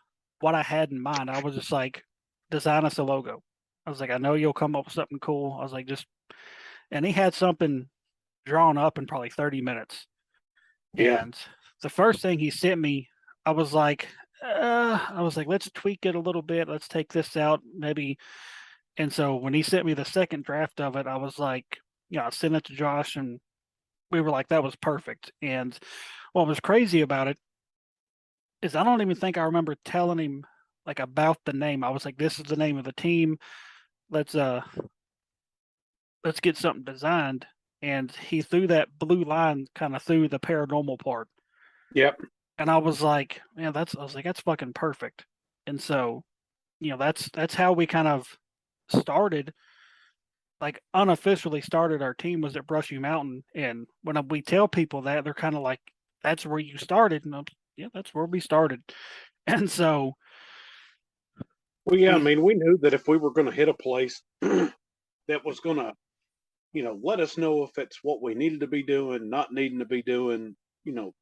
what I had in mind. I was just like, design us a logo. I was like, I know you'll come up with something cool. I was like, just, and he had something drawn up in probably 30 minutes. Yeah. And the first thing he sent me, I was like, let's tweak it a little bit. Let's take this out, maybe. And so when he sent me the second draft of it, I was like, I sent it to Josh, and we were like, that was perfect. And what was crazy about it is I don't even think I remember telling him like about the name. I was like, this is the name of the team. Let's uh let's get something designed. And he threw that blue line kind of through the paranormal part. Yep. And I was like, man, I was like, that's fucking perfect. And so, you know, that's how we kind of started, like unofficially started our team was at Brushy Mountain. And when we tell people that, they're kind of like, that's where you started. And yeah, that's where we started. And so Well, yeah, I we mean, we knew that if we were going to hit a place that was going to, let us know if it's what we needed to be doing, not needing to be doing,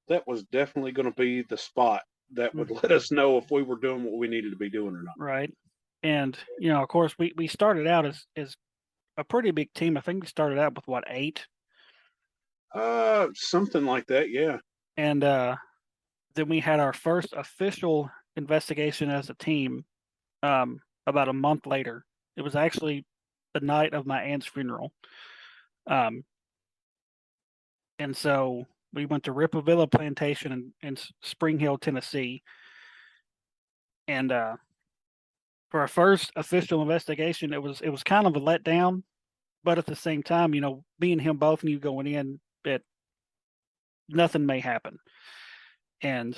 that was definitely going to be the spot that would let us know if we were doing what we needed to be doing or not. right. And, you know, of course we started out as a pretty big team. I think we started out with what, 8? Something like that. Yeah. And then we had our first official investigation as a team about a month later. It was actually the night of my aunt's funeral. Um, and so we went to Ripavilla Plantation in Spring Hill, Tennessee. And for our first official investigation, it was kind of a letdown, but at the same time, you know, me and him both knew going in that nothing may happen. And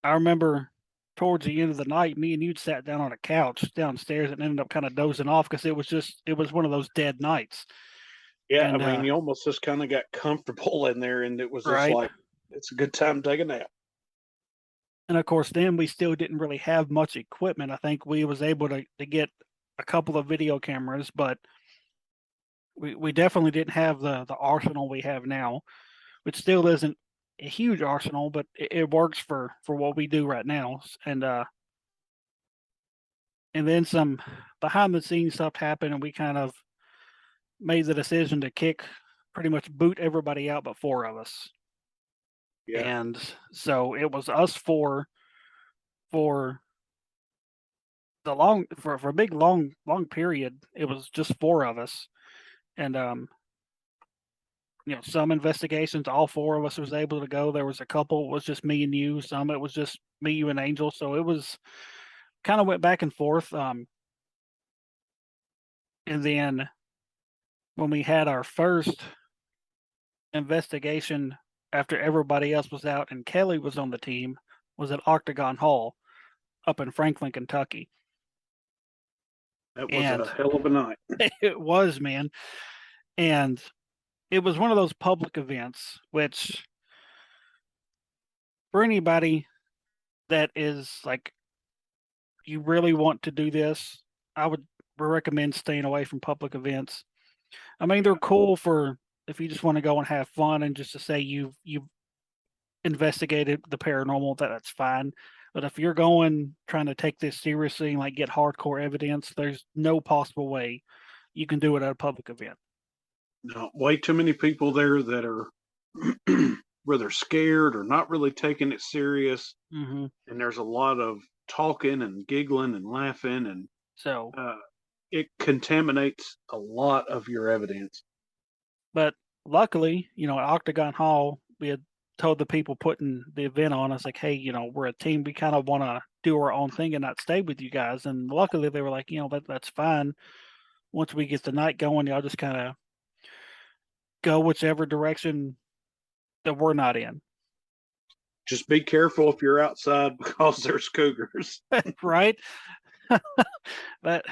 I remember towards the end of the night, me and you'd sat down on a couch downstairs and ended up kind of dozing off because it was one of those dead nights. Yeah. I And mean, you almost just kind of got comfortable in there, and it was just right. like, it's a good time to take a nap. And of course, then we still didn't really have much equipment. I think we was able to get a couple of video cameras, but we definitely didn't have the arsenal we have now, which still isn't a huge arsenal, but it works for what we do right now. And then some behind the scenes stuff happened, and we kind of made the decision to kick, pretty much boot everybody out but 4 of us. Yeah. And so it was us 4 for for a big long period. It was just 4 of us. And you know, some investigations all 4 of us was able to go. There was a couple it was just me and you, some it was just me, you, and Angel. So it was kind of went back and forth. And then when we had our first investigation after everybody else was out and Kelly was on the team, was at Octagon Hall up in Franklin, Kentucky. That was a And hell of a night. it was, man. And it was one of those public events, which for anybody that is like, you really want to do this, I would recommend staying away from public events. I mean, they're cool for if you just want to go and have fun and just to say you've investigated the paranormal, that's fine. But if you're going trying to take this seriously and like get hardcore evidence, there's no possible way you can do it at a public event. No, way too many people there that are whether scared or not really taking it serious. Hmm. And there's a lot of talking and giggling and laughing, and So, uh, it contaminates a lot of your evidence. but luckily, at Octagon Hall, we had told the people putting the event on us like, hey, we're a team. We kind of want to do our own thing and not stay with you guys. And luckily, they were like, that's fine. Once we get the night going, y'all just kind of go whichever direction that we're not in. Just be careful if you're outside because there's cougars. Right? that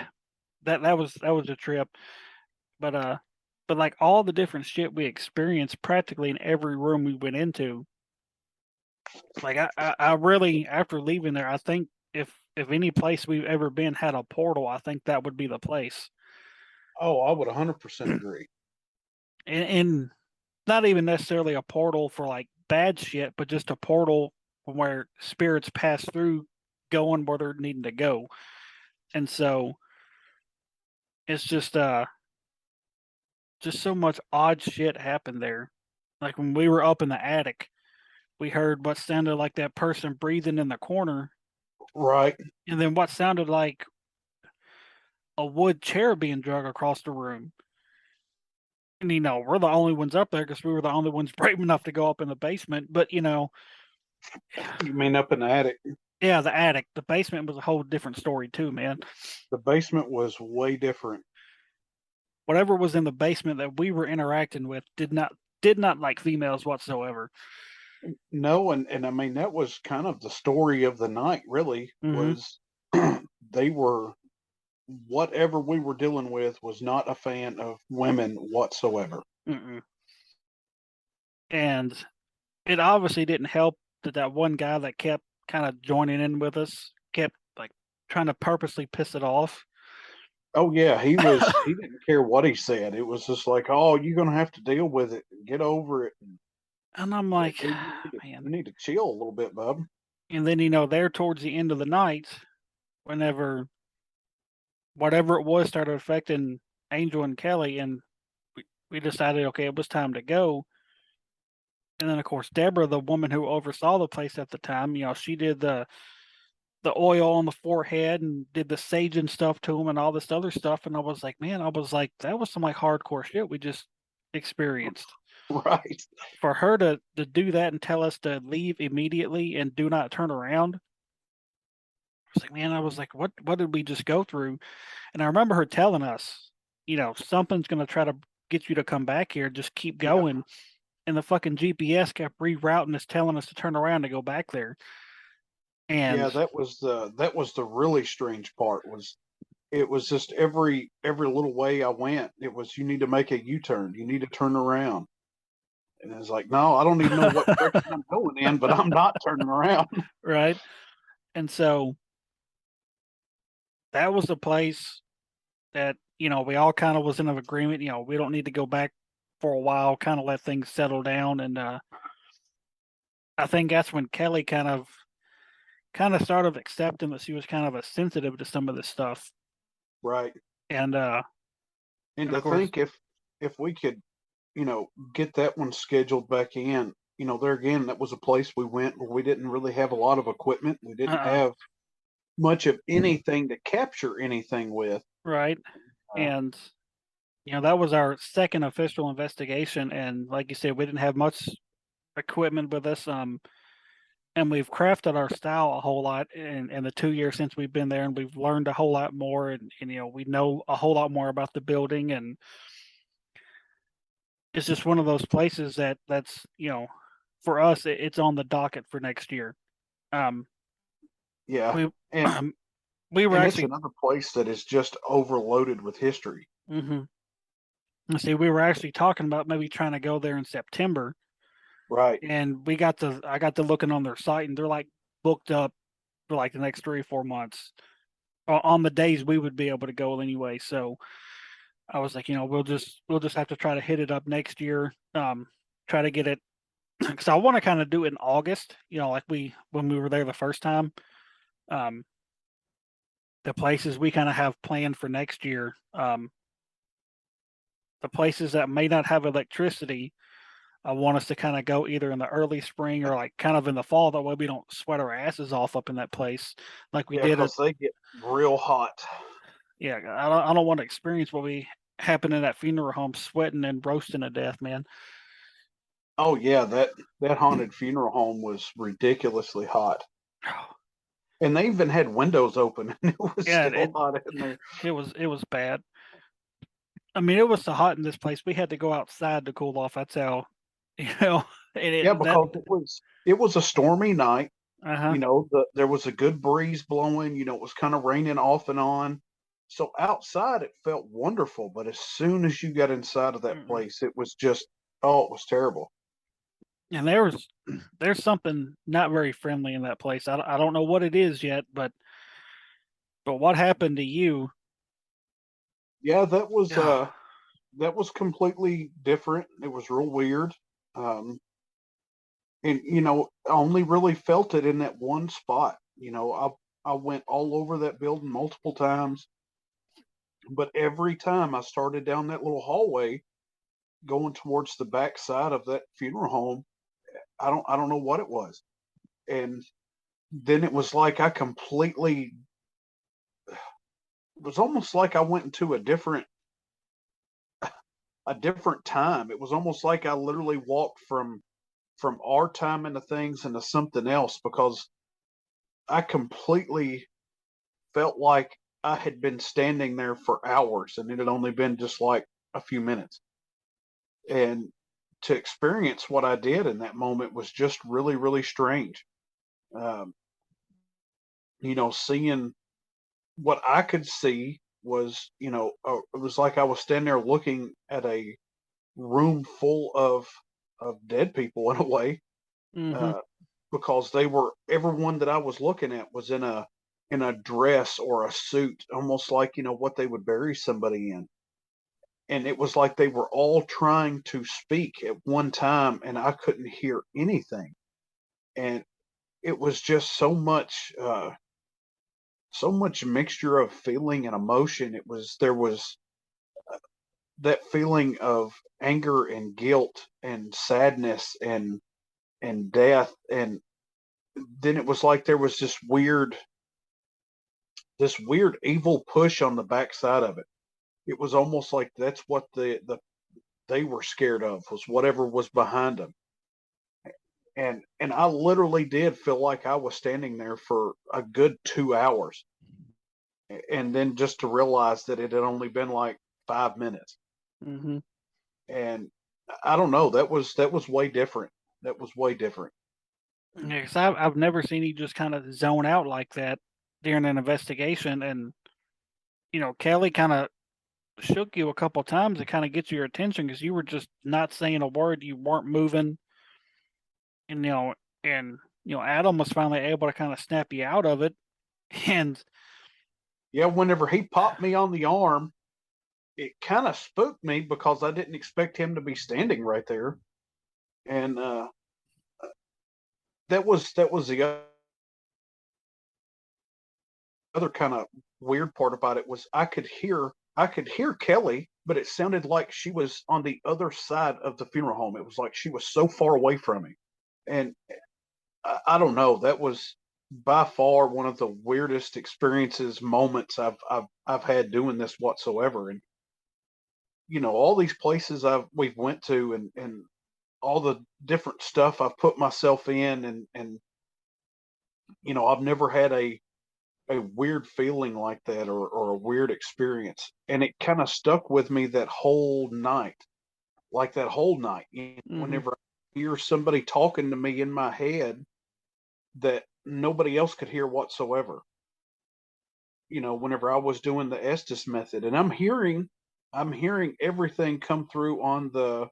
that was a trip. But like all the different shit we experienced practically in every room we went into. Like I really, after leaving there, I think if any place we've ever been had a portal, I think that would be the place. Oh, I would 100% agree. And not even necessarily a portal for like bad shit, but just a portal from where spirits pass through going where they're needing to go. And so it's just so much odd shit happened there. Like when we were up in the attic, we heard what sounded like that person breathing in the corner, Right. and then what sounded like a wood chair being drug across the room. And we're the only ones up there because we were the only ones brave enough to go up in the basement. But You mean up in the attic? yeah, the attic, the basement was a whole different story too, man. The basement was way different. Whatever was in the basement that we were interacting with did not like females whatsoever. No, and I mean that was kind of the story of the night, really, Hmm. was they were whatever we were dealing with was not a fan of women whatsoever. Mm-mm. And it obviously didn't help that that one guy that kept kind of joining in with us kept like trying to purposely piss it off. Oh yeah, he didn't care what he said. It was just like, "Oh, you're gonna have to deal with it and get over it." And And I'm it's like, like, "Dude, man. you need to chill a little bit, bub." And then, there towards the end of the night, whenever whatever it was started affecting Angel and Kelly, and we decided, okay, it was time to go. And then, of course, Deborah, the woman who oversaw the place at the time, she did the oil on the forehead and did the sage and stuff to him and all this other stuff. And I was like, man, that was some like hardcore shit we just experienced. Right. For her to do that and tell us to leave immediately and do not turn around. I was like, man, I was like, what did we just go through? And I remember her telling us, something's gonna try to get you to come back here, just keep Yeah. going. And the fucking GPS kept rerouting us, telling us to turn around to go back there. Yeah, And that was the really strange part was it was just every little way I went, it was you need to make a U-turn. You need to turn around. And it's like, no, I don't even know what direction I'm going in, but I'm not turning around. right. And so that was the place that, we all kind of was in an agreement, we don't need to go back for a while, kind of let things settle down. And I think that's when Kelly kind of started accepting that she was kind of a sensitive to some of this stuff. Right. And And and of to course, think if we could, get that one scheduled back in, there again, that was a place we went where we didn't really have a lot of equipment. We didn't uh-uh, have much of anything to capture anything with. right. Uh, And that was our second official investigation, and like you said, we didn't have much equipment with us. And we've crafted our style a whole lot in the 2 years since we've been there, and we've learned a whole lot more, and we know a whole lot more about the building, and it's just one of those places that's for us, it's on the docket for next year. Um, yeah. we And we were and it's actually another place that is just overloaded with history. hmm see, we were actually talking about maybe trying to go there in September, Right. and I got to looking on their site, and they're like booked up for like the next 3 or 4 months on the days we would be able to go anyway. So I was like, we'll just have to try to hit it up next year. Try to get it because I want to kind of do it in August. Like when we were there the first time. Um, the places we kind of have planned for next year. The places that may not have electricity, I want us to kind of go either in the early spring or like kind of in the fall. That way we don't sweat our asses off up in that place like we Yeah, did it. because they get real hot. Yeah, I don't want to experience what we happened in that funeral home, sweating and roasting to death, man. Oh yeah, that haunted funeral home was ridiculously hot. And they even had windows open and it was Yeah, still hot in there. it was bad. I mean, it was so hot in this place. We had to go outside to cool off. That's how, you know, and Yeah, it that because it was a stormy night. uh-huh. There was a good breeze blowing, it was kind of raining off and on. So outside it felt wonderful, but as soon as you got inside of that Mm-mm. place, it was just oh, it was terrible. And there's something not very friendly in that place. I don't know what it is yet, but what happened to you? Yeah, Yeah. that was completely different. It was real weird. Um and I only really felt it in that one spot. I went all over that building multiple times, but every time I started down that little hallway going towards the back side of that funeral home, I don't know what it was. And then it was like it was almost like I went into a different time. It was almost like I literally walked from our time into things into something else because I completely felt like I had been standing there for hours and it had only been just like a few minutes. And to experience what I did in that moment was just really, really strange. Um, seeing what I could see was, it was like I was standing there looking at a room full of dead people in a way, Mhm. uh, because they were everyone that I was looking at was in a dress or a suit, almost like what they would bury somebody in. And it was like they were all trying to speak at one time, and I couldn't hear anything. And it was just so much mixture of feeling and emotion. There was that feeling of anger and guilt and sadness and death, and then it was like there was this weird evil push on the backside of it. It was almost like that's what they were scared of, was whatever was behind them. And I literally did feel like I was standing there for a good 2 hours, and then just to realize that it had only been like 5 minutes. Mhm. And I don't know, that was way different. That was way different. Yeah, 'cause I've never seen you just kind of zone out like that during an investigation, and Kelly kind of shook you a couple times to kind of get your attention because you were just not saying a word. You weren't moving, and Adam was finally able to kind of snap you out of it, and Yeah, whenever he popped me on the arm, it kind of spooked me because I didn't expect him to be standing right there. And that was the other kind of weird part about it was I could hear Kelly, but it sounded like she was on the other side of the funeral home. It was like she was so far away from me. And I don't know. That was by far one of the weirdest experiences, moments I've had doing this whatsoever. And all these places we've went to, and all the different stuff I've put myself in, and I've never had a weird feeling like that, or a weird experience. And it kind of stuck with me that whole night. Like that whole night. mhm, Whenever I hear somebody talking to me in my head that nobody else could hear whatsoever. Whenever I was doing the Estes method, and I'm hearing everything come through on the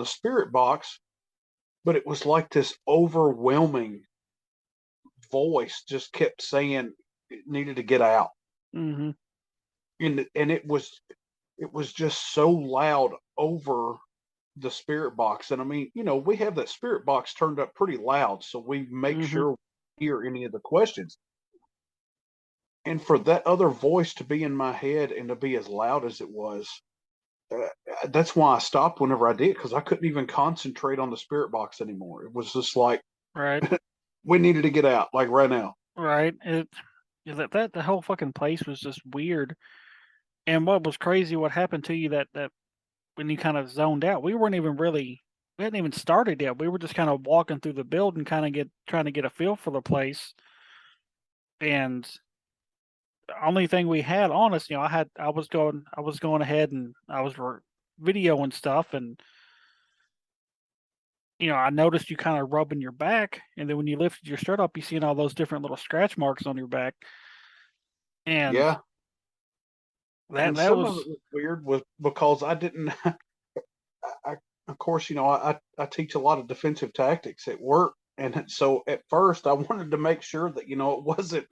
spirit box, but it was like this overwhelming voice just kept saying it needed to get out. mhm, And it was it was just so loud over the spirit box. And I mean, we have that spirit box turned up pretty loud, so we make Mhm. sure we hear any of the questions. And for that other voice to be in my head and to be as loud as it was, that's why I stopped whenever I did, because I couldn't even concentrate on the spirit box anymore. It was just like Right. we needed to get out, like right now. Right. That the whole fucking place was just weird. And what was crazy, what happened to you that when you kind of zoned out, we hadn't even started yet. We were just kind of walking through the building, trying to get a feel for the place. And the only thing we had on us, I was going ahead and I was videoing stuff, and I noticed you kind of rubbing your back, and then when you lifted your shirt up, you seen all those different little scratch marks on your back, and Yeah. And that some of was it was weird was because I didn't I of course, I teach a lot of defensive tactics at work. And so at first I wanted to make sure that, it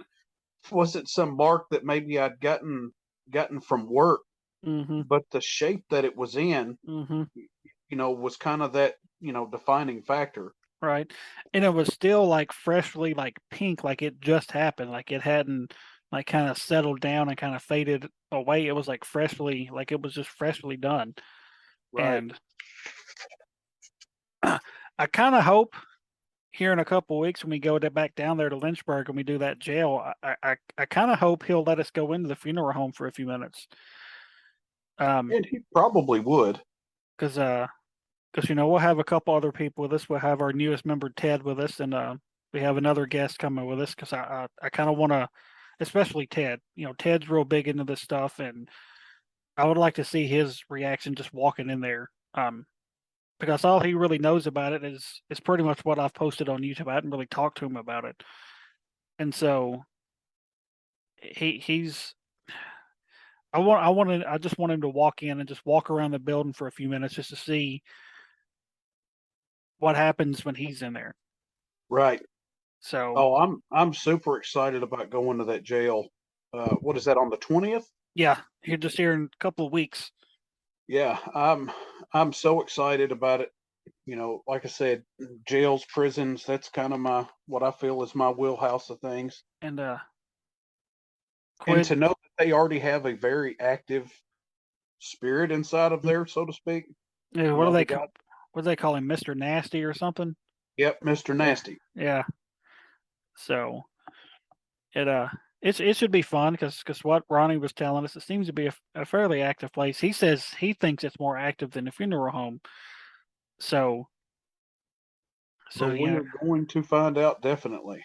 wasn't some mark that maybe I'd gotten from work, mhm, but the shape that it was in, mhm, was kind of that, defining factor. right, and it was still like freshly like pink, like it just happened, like it hadn't like kind of settled down and kind of faded away. It was like freshly, like it was just freshly done, Right. and I kind of hope here in a couple of weeks when we go back down there to Lynchburg and we do that jail, I kind of hope he'll let us go into the funeral home for a few minutes. And he probably would. Because we'll have a couple other people with us. We'll have our newest member Ted with us, and we have another guest coming with us. Because I kind of want to, especially Ted. Ted's real big into this stuff, and I would like to see his reaction just walking in there. Because all he really knows about it is pretty much what I've posted on YouTube. I hadn't really talked to him about it, and so he's I just want him to walk in and just walk around the building for a few minutes just to see what happens when he's in there. Right. So Oh, I'm super excited about going to that jail. What is that, on the 20th? yeah, here in a couple of weeks. Yeah, I'm so excited about it. Like I said, jails, prisons, that's kind of my what I feel is my wheelhouse of things. And And quit. to know that they already have a very active spirit inside of there, so to speak. What do The they guy, call? What do they call him, Mister Nasty or something? yep, Mr. Yeah, Nasty. yeah. So it it should be fun because what Ronnie was telling us, it seems to be a fairly active place. He says he thinks it's more active than a funeral home. So so Well, we yeah, are going to find out definitely.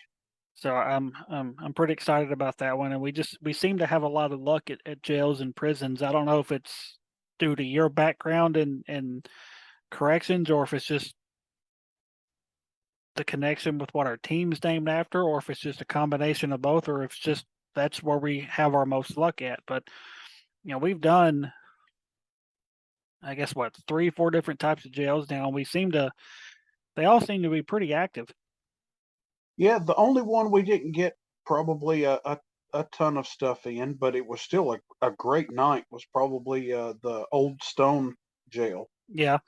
so I'm pretty excited about that one, and we seem to have a lot of luck at jails and prisons. I don't know if it's due to your background in corrections or if it's just the connection with what our team's named after, or if it's just a combination of both, or if it's just that's where we have our most luck at. But we've done, I guess, what 3, 4 different types of jails now. They all seem to be pretty active. Yeah, the only one we didn't get probably a ton of stuff in, but it was still a great night, was probably the Old Stone jail. Yeah,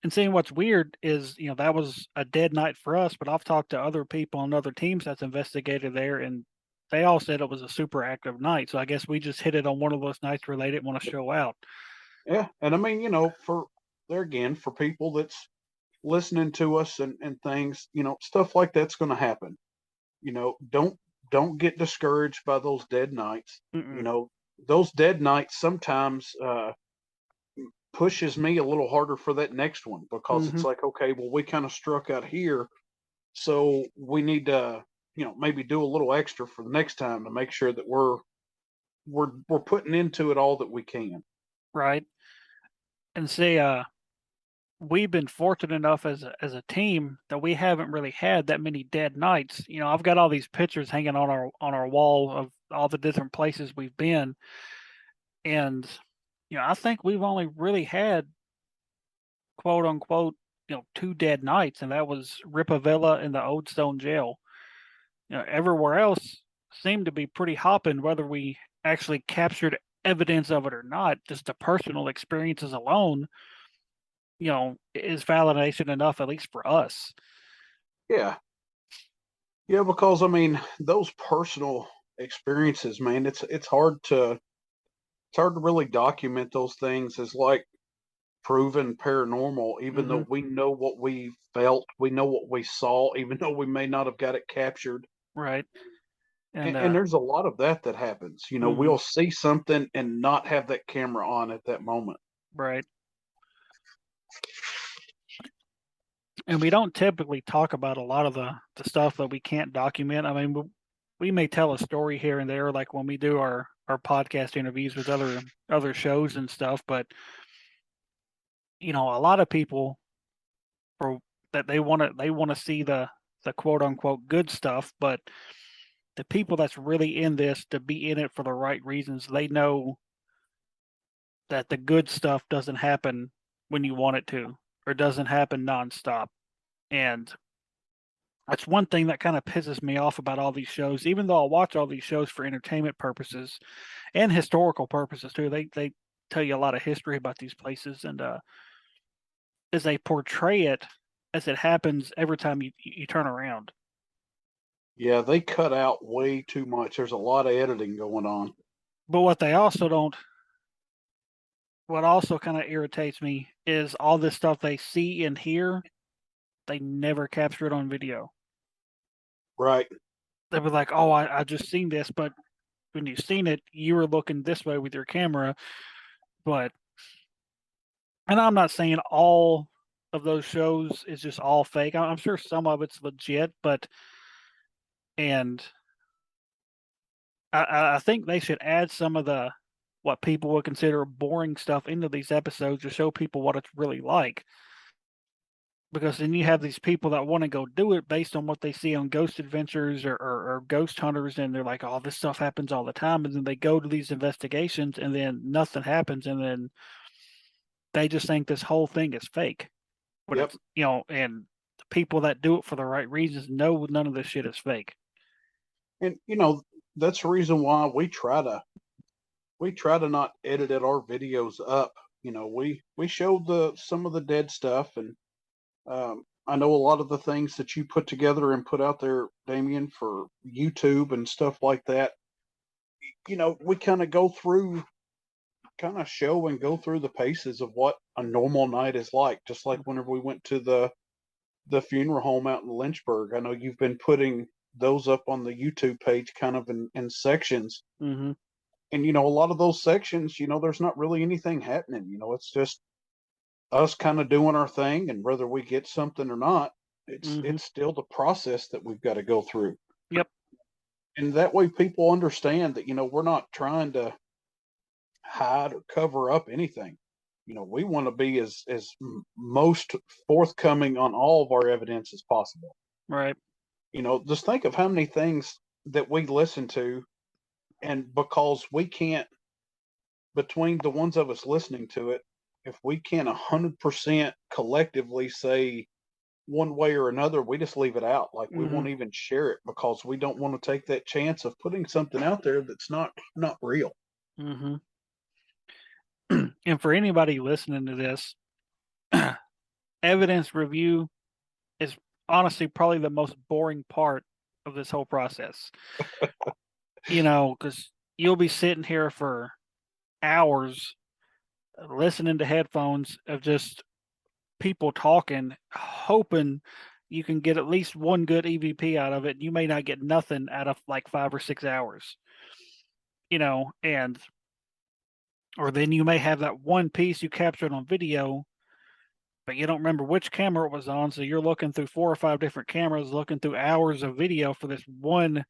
and seeing what's weird is that was a dead night for us, but I've talked to other people on other teams that's investigated there, and they all said it was a super active night. So I guess we just hit it on one of those nights where they didn't want to show out. Yeah, and I mean, for there again, for people that's listening to us and things, stuff like that's going to happen. Don't get discouraged by those dead nights. You Mm-mm. know, those dead nights sometimes pushes me a little harder for that next one, because Mm-hmm. it's like, okay, well, we kind of struck out here, so we need to, maybe do a little extra for the next time to make sure that we're putting into it all that we can. Right. And see, we've been fortunate enough as a team that we haven't really had that many dead nights. I've got all these pictures hanging on our wall of all the different places we've been, and I think we've only really had quote unquote 2 dead nights, and that was Ripavilla and the Old Stone Jail. Everywhere else seemed to be pretty hopping, whether we actually captured evidence of it or not, just the personal experiences alone, is validation enough, at least for us. Yeah. Yeah, because I mean, those personal experiences, man, it's hard to really document those things as like proven paranormal, even Hmm. though we know what we felt, we know what we saw, even though we may not have got it captured. Right. And And there's a lot of that happens. You know, mhm, we'll see something and not have that camera on at that moment. right. And we don't typically talk about a lot of the stuff that we can't document. I mean, we may tell a story here and there, like when we do our podcast interviews with other shows and stuff, but a lot of people for that they want to see the quote unquote good stuff, but the people that's really in this to be in it for the right reasons, they know that the good stuff doesn't happen when you want it to, or doesn't happen nonstop. And that's one thing that kind of pisses me off about all these shows. Even though I watch all these shows for entertainment purposes and historical purposes too, they tell you a lot of history about these places, and is they portray it as it happens every time you turn around. Yeah, they cut out way too much. There's a lot of editing going on. But what they also don't, what also kind of irritates me is all this stuff they see and hear, they never capture it on video. Right. They were like, "Oh, I just seen this," but when you seen it, you were looking this way with your camera. But and I'm not saying all of those shows is just all fake. I'm sure some of it's legit, but and I think they should add some of the what people would consider boring stuff into these episodes to show people what it's really like. Because then you have these people that want to go do it based on what they see on Ghost Adventures or Ghost Hunters, and they're like, "Oh, this stuff happens all the time," and then they go to these investigations, and then nothing happens, and then they just think this whole thing is fake. But Yep. it's and the people that do it for the right reasons know none of this shit is fake. And that's the reason why we try to not edit our videos up. We show the some of the dead stuff, and I know a lot of the things that you put together and put out there, Damien, for YouTube and stuff like that. We kind of go through, kind of show and go through the paces of what a normal night is like. Just like whenever we went to the funeral home out in Lynchburg. I know you've been putting those up on the YouTube page, kind of in sections. Hmm. And a lot of those sections, there's not really anything happening. It's just us kind of doing our thing, and whether we get something or not, it's Hmm. it's still the process that we've got to go through. Yep. And that way people understand that we're not trying to hide or cover up anything. We want to be as most forthcoming on all of our evidence as possible. Right. Just think of how many things that we listen to, and because we can't, between the ones of us listening to it, if we can't 100% collectively say one way or another, we just leave it out. Like, we Hmm. won't even share it because we don't want to take that chance of putting something out there that's not real. Hmm. And for anybody listening to this, evidence review is honestly probably the most boring part of this whole process. Because you'll be sitting here for hours listening to headphones of just people talking, hoping you can get at least one good EVP out of it. You may not get nothing out of like 5 or 6 hours, and or then you may have that one piece you captured on video, but you don't remember which camera it was on. So you're looking through 4 or 5 different cameras, looking through hours of video for this one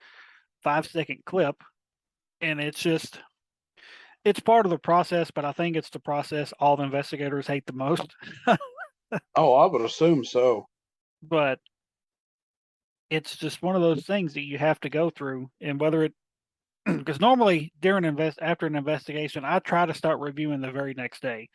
5-second clip. And it's part of the process, but I think it's the process all the investigators hate the most. Oh, I would assume so. But it's just one of those things that you have to go through. And whether it, because normally after an investigation, I try to start reviewing the very next day.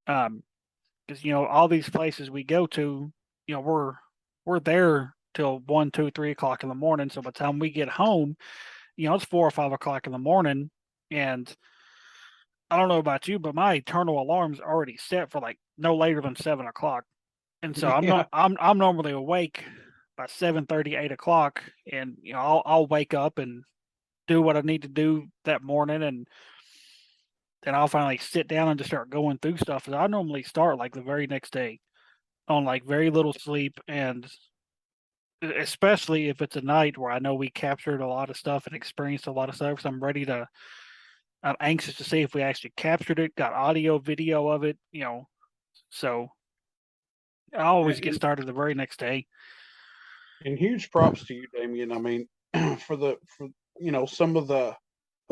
Because all these places we go to, we're there till 1, 2, 3 o'clock in the morning. So by the time we get home, it's 4 or 5 o'clock in the morning, and I don't know about you, but my eternal alarm's already set for like no later than 7 o'clock. And so I'm Yeah. not I'm normally awake by 7:30, 8 o'clock, and I'll wake up and do what I need to do that morning, and then I'll finally sit down and just start going through stuff. And I normally start like the very next day on like very little sleep, and especially if it's a night where I know we captured a lot of stuff and experienced a lot of stuff. So I'm anxious to see if we actually captured it, got audio, video of it, So I always get And, started the very next day. and huge props to you, Damien. I mean, for some of the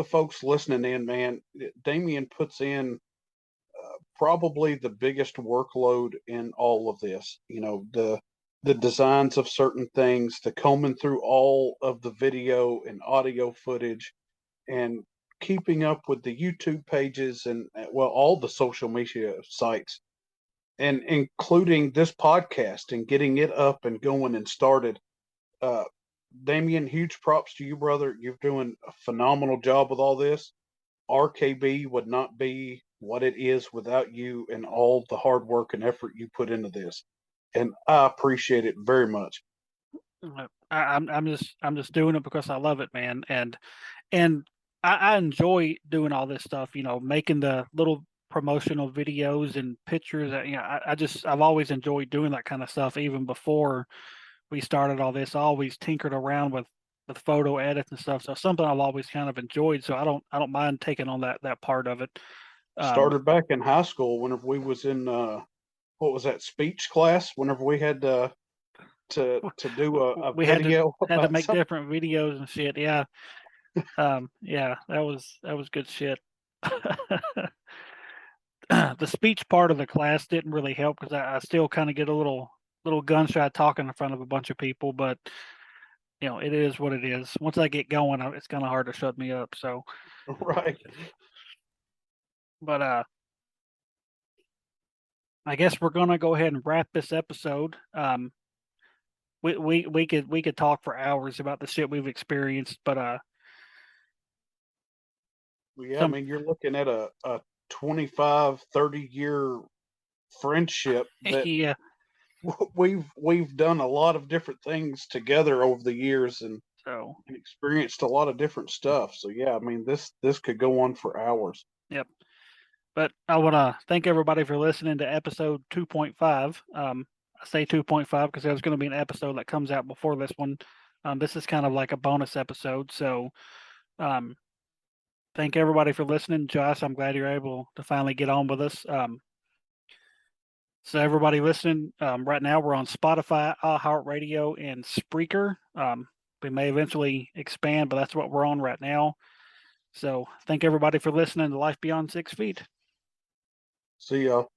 folks listening in, man, Damien puts in probably the biggest workload in all of this. The designs of certain things, the combing through all of the video and audio footage, and keeping up with the YouTube pages and well, all the social media sites, and including this podcast and getting it up and going and started. Uh, Damien, huge props to you, brother. You're doing a phenomenal job with all this. RKB would not be what it is without you and all the hard work and effort you put into this. And I appreciate it very much. I'm just doing it because I love it, man, and I enjoy doing all this stuff. Making the little promotional videos and pictures. I've always enjoyed doing that kind of stuff. Even before we started all this, I always tinkered around with photo edits and stuff. So it's something I've always kind of enjoyed. So I don't mind taking on that part of it. Um, Started back in high school whenever we was in what was that, speech class, whenever we had to do a we video had to about make something. different videos and shit. Yeah. Yeah, that was good shit. The speech part of the class didn't really help because I still kind of get a little gun shy talking in front of a bunch of people, but it is what it is. Once I get going, it's kind of hard to shut me up. So, Right. but I guess we're gonna go ahead and wrap this episode. We could talk for hours about the shit we've experienced, but Well, yeah, I some mean, you're looking at a 25, 30-year friendship that yeah. we've done a lot of different things together over the years, So and experienced a lot of different stuff. So yeah, I mean, this could go on for hours. yep. But I want to thank everybody for listening to episode 2.5. I say 2.5 because there's going to be an episode that comes out before this one. This is kind of like a bonus episode. So, um, thank everybody for listening. Josh, I'm glad you're able to finally get on with us. So, everybody listening, right now we're on Spotify, iHeartRadio, and Spreaker. We may eventually expand, but that's what we're on right now. So, thank everybody for listening to Life Beyond 6 Feet. See y'all.